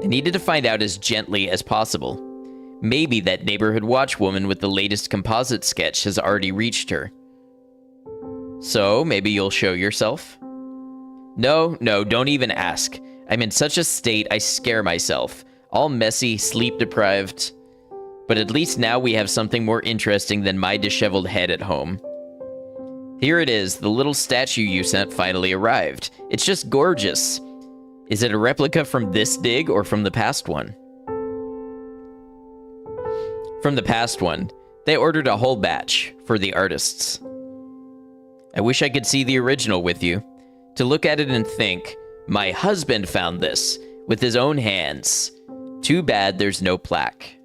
I needed to find out as gently as possible. Maybe that neighborhood watch woman with the latest composite sketch has already reached her. So, maybe you'll show yourself? No, don't even ask. I'm in such a state I scare myself. All messy, sleep-deprived. But at least now we have something more interesting than my disheveled head at home. Here it is, the little statue you sent finally arrived. It's just gorgeous. Is it a replica from this dig or from the past one? From the past one. They ordered a whole batch for the artists. I wish I could see the original with you. To look at it and think, my husband found this with his own hands. Too bad there's no plaque.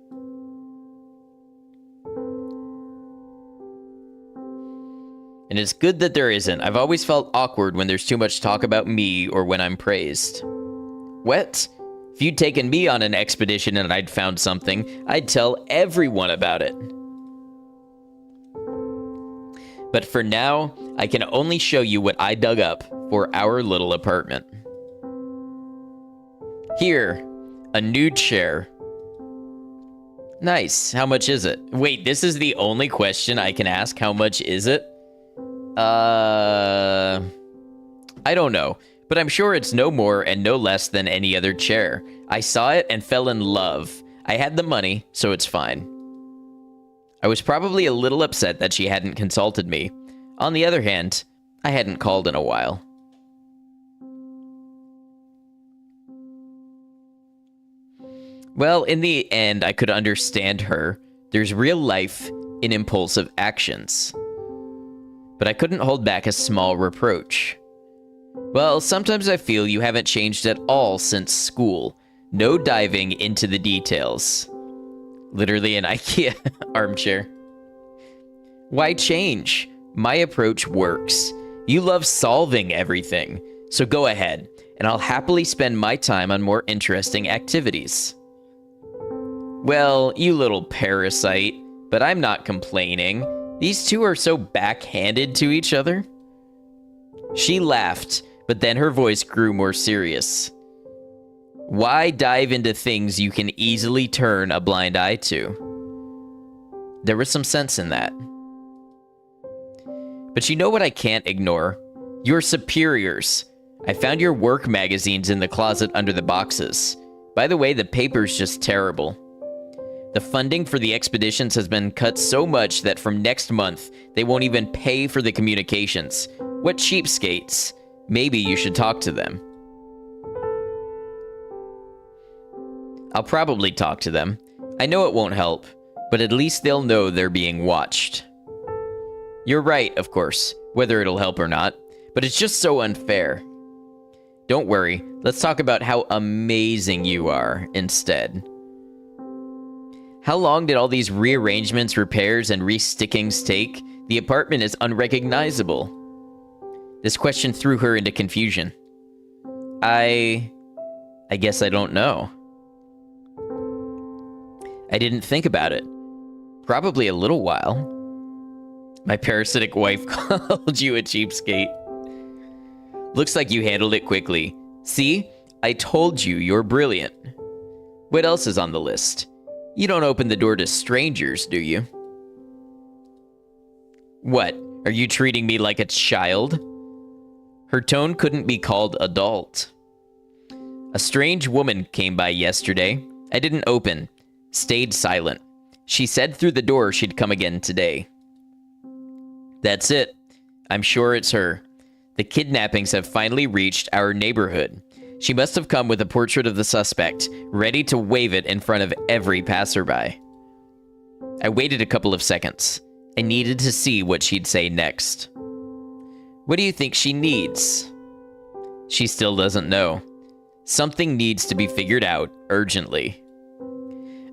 And it's good that there isn't. I've always felt awkward when there's too much talk about me or when I'm praised. What? If you'd taken me on an expedition and I'd found something, I'd tell everyone about it. But for now, I can only show you what I dug up for our little apartment. Here, a nude chair. Nice. How much is it? Wait, this is the only question I can ask. How much is it? I don't know, but I'm sure it's no more and no less than any other chair. I saw it and fell in love. I had the money, so it's fine. I was probably a little upset that she hadn't consulted me. On the other hand, I hadn't called in a while. Well, in the end, I could understand her. There's real life in impulsive actions. But I couldn't hold back a small reproach. Well, sometimes I feel you haven't changed at all since school. No diving into the details. Literally an IKEA armchair. Why change? My approach works. You love solving everything. So go ahead, and I'll happily spend my time on more interesting activities. Well, you little parasite, but I'm not complaining. These two are so backhanded to each other. She laughed, but then her voice grew more serious. Why dive into things you can easily turn a blind eye to? There was some sense in that. But you know what I can't ignore? Your superiors. I found your work magazines in the closet under the boxes. By the way, the paper's just terrible. The funding for the expeditions has been cut so much that from next month, they won't even pay for the communications. What cheapskates. Maybe you should talk to them. I'll probably talk to them. I know it won't help, but at least they'll know they're being watched. You're right, of course, whether it'll help or not, but it's just so unfair. Don't worry, let's talk about how amazing you are instead. How long did all these rearrangements, repairs, and restickings take? The apartment is unrecognizable. This question threw her into confusion. I guess I don't know. I didn't think about it. Probably a little while. My parasitic wife called you a cheapskate. Looks like you handled it quickly. See? I told you you're brilliant. What else is on the list? You don't open the door to strangers, do you? What? Are you treating me like a child? Her tone couldn't be called adult. A strange woman came by yesterday. I didn't open. Stayed silent. She said through the door she'd come again today. That's it. I'm sure it's her. The kidnappings have finally reached our neighborhood. She must have come with a portrait of the suspect, ready to wave it in front of every passerby. I waited a couple of seconds. I needed to see what she'd say next. What do you think she needs? She still doesn't know. Something needs to be figured out urgently.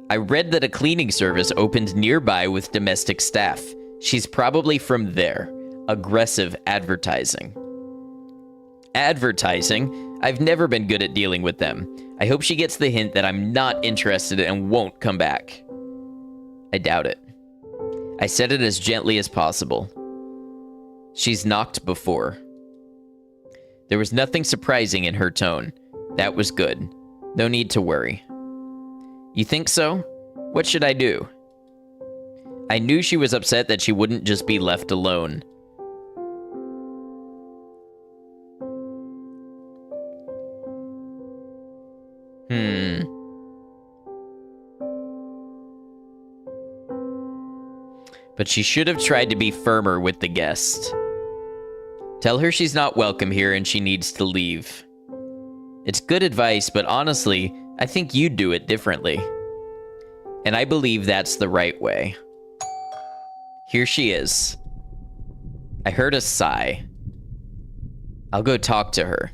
I read that a cleaning service opened nearby with domestic staff. She's probably from there. Aggressive advertising. Advertising? I've never been good at dealing with them. I hope she gets the hint that I'm not interested and won't come back. I doubt it. I said it as gently as possible. She's knocked before. There was nothing surprising in her tone. That was good. No need to worry. You think so? What should I do? I knew she was upset that she wouldn't just be left alone. But she should have tried to be firmer with the guest. Tell her she's not welcome here and she needs to leave. It's good advice, but honestly, I think you'd do it differently. And I believe that's the right way. Here she is. I heard a sigh. I'll go talk to her.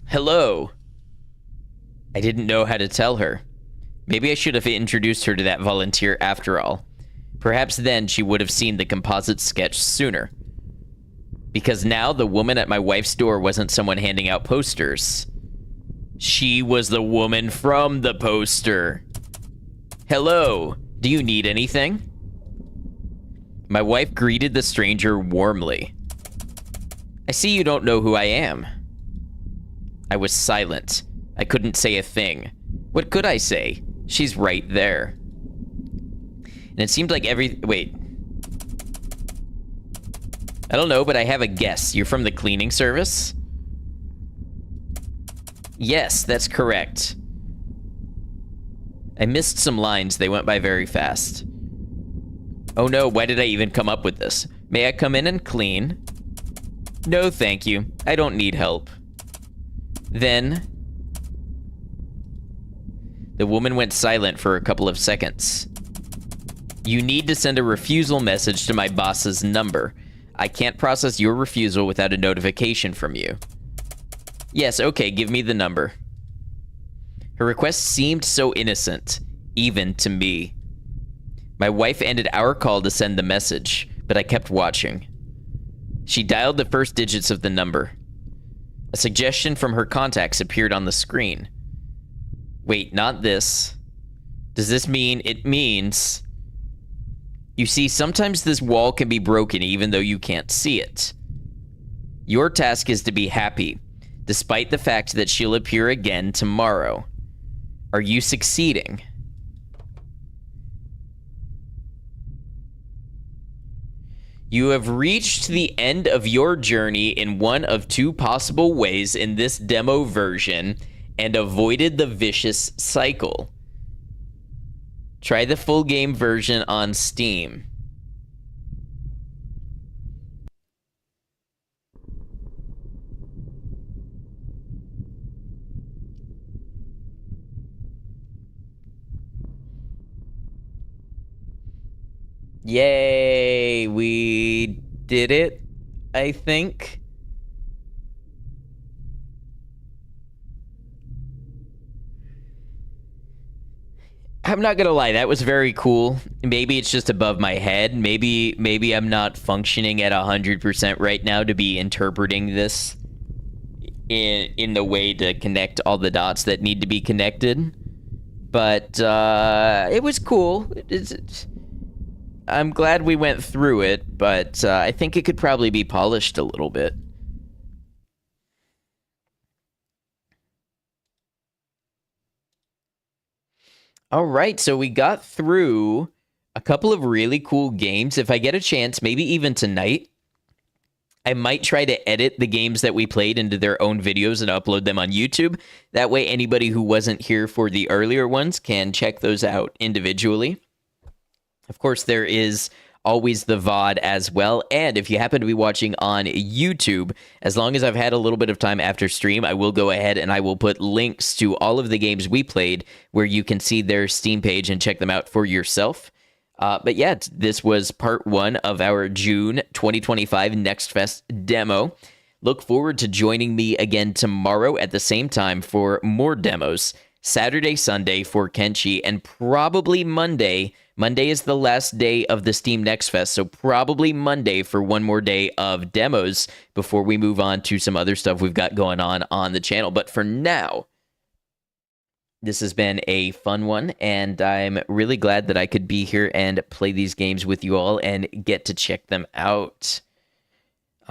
Hello. I didn't know how to tell her. Maybe I should have introduced her to that volunteer after all. Perhaps then she would have seen the composite sketch sooner. Because now the woman at my wife's door wasn't someone handing out posters. She was the woman from the poster. Hello, do you need anything? My wife greeted the stranger warmly. I see you don't know who I am. I was silent. I couldn't say a thing. What could I say? She's right there. And it seemed like wait. I don't know, but I have a guess. You're from the cleaning service? Yes, that's correct. I missed some lines. They went by very fast. Oh no, why did I even come up with this? May I come in and clean? No, thank you. I don't need help. Then, the woman went silent for a couple of seconds. You need to send a refusal message to my boss's number. I can't process your refusal without a notification from you. Yes, okay, give me the number. Her request seemed so innocent, even to me. My wife ended our call to send the message, but I kept watching. She dialed the first digits of the number. A suggestion from her contacts appeared on the screen. Wait, not this. Does this mean it means... You see, sometimes this wall can be broken even though you can't see it. Your task is to be happy, despite the fact that she'll appear again tomorrow. Are you succeeding? You have reached the end of your journey in one of two possible ways in this demo version and avoided the vicious cycle. Try the full game version on Steam. Yay, we did it, I think. I'm not gonna lie, that was very cool. Maybe it's just above my head. Maybe I'm not functioning at 100% right now to be interpreting this in the way to connect all the dots that need to be connected. But it was cool. I'm glad we went through it, but I think it could probably be polished a little bit. All right, so we got through a couple of really cool games. If I get a chance, maybe even tonight, I might try to edit the games that we played into their own videos and upload them on YouTube. That way, anybody who wasn't here for the earlier ones can check those out individually. Of course, there is always the VOD as well. And if you happen to be watching on YouTube, as long as I've had a little bit of time after stream, I will go ahead and I will put links to all of the games we played where you can see their Steam page and check them out for yourself. But yeah, this was part 1 of our June 2025 Next Fest demo. Look forward to joining me again tomorrow at the same time for more demos. Saturday, Sunday for Kenshi, and probably Monday. Monday is the last day of the Steam Next Fest, so probably Monday for one more day of demos before we move on to some other stuff we've got going on the channel. But for now, this has been a fun one, and I'm really glad that I could be here and play these games with you all and get to check them out.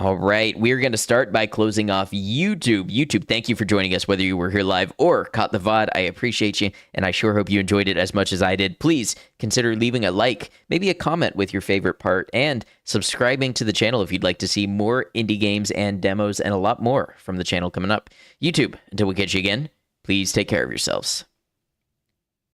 All right, we're going to start by closing off YouTube. YouTube, thank you for joining us, whether you were here live or caught the VOD. I appreciate you, and I sure hope you enjoyed it as much as I did. Please consider leaving a like, maybe a comment with your favorite part, and subscribing to the channel if you'd like to see more indie games and demos and a lot more from the channel coming up. YouTube, until we catch you again, please take care of yourselves.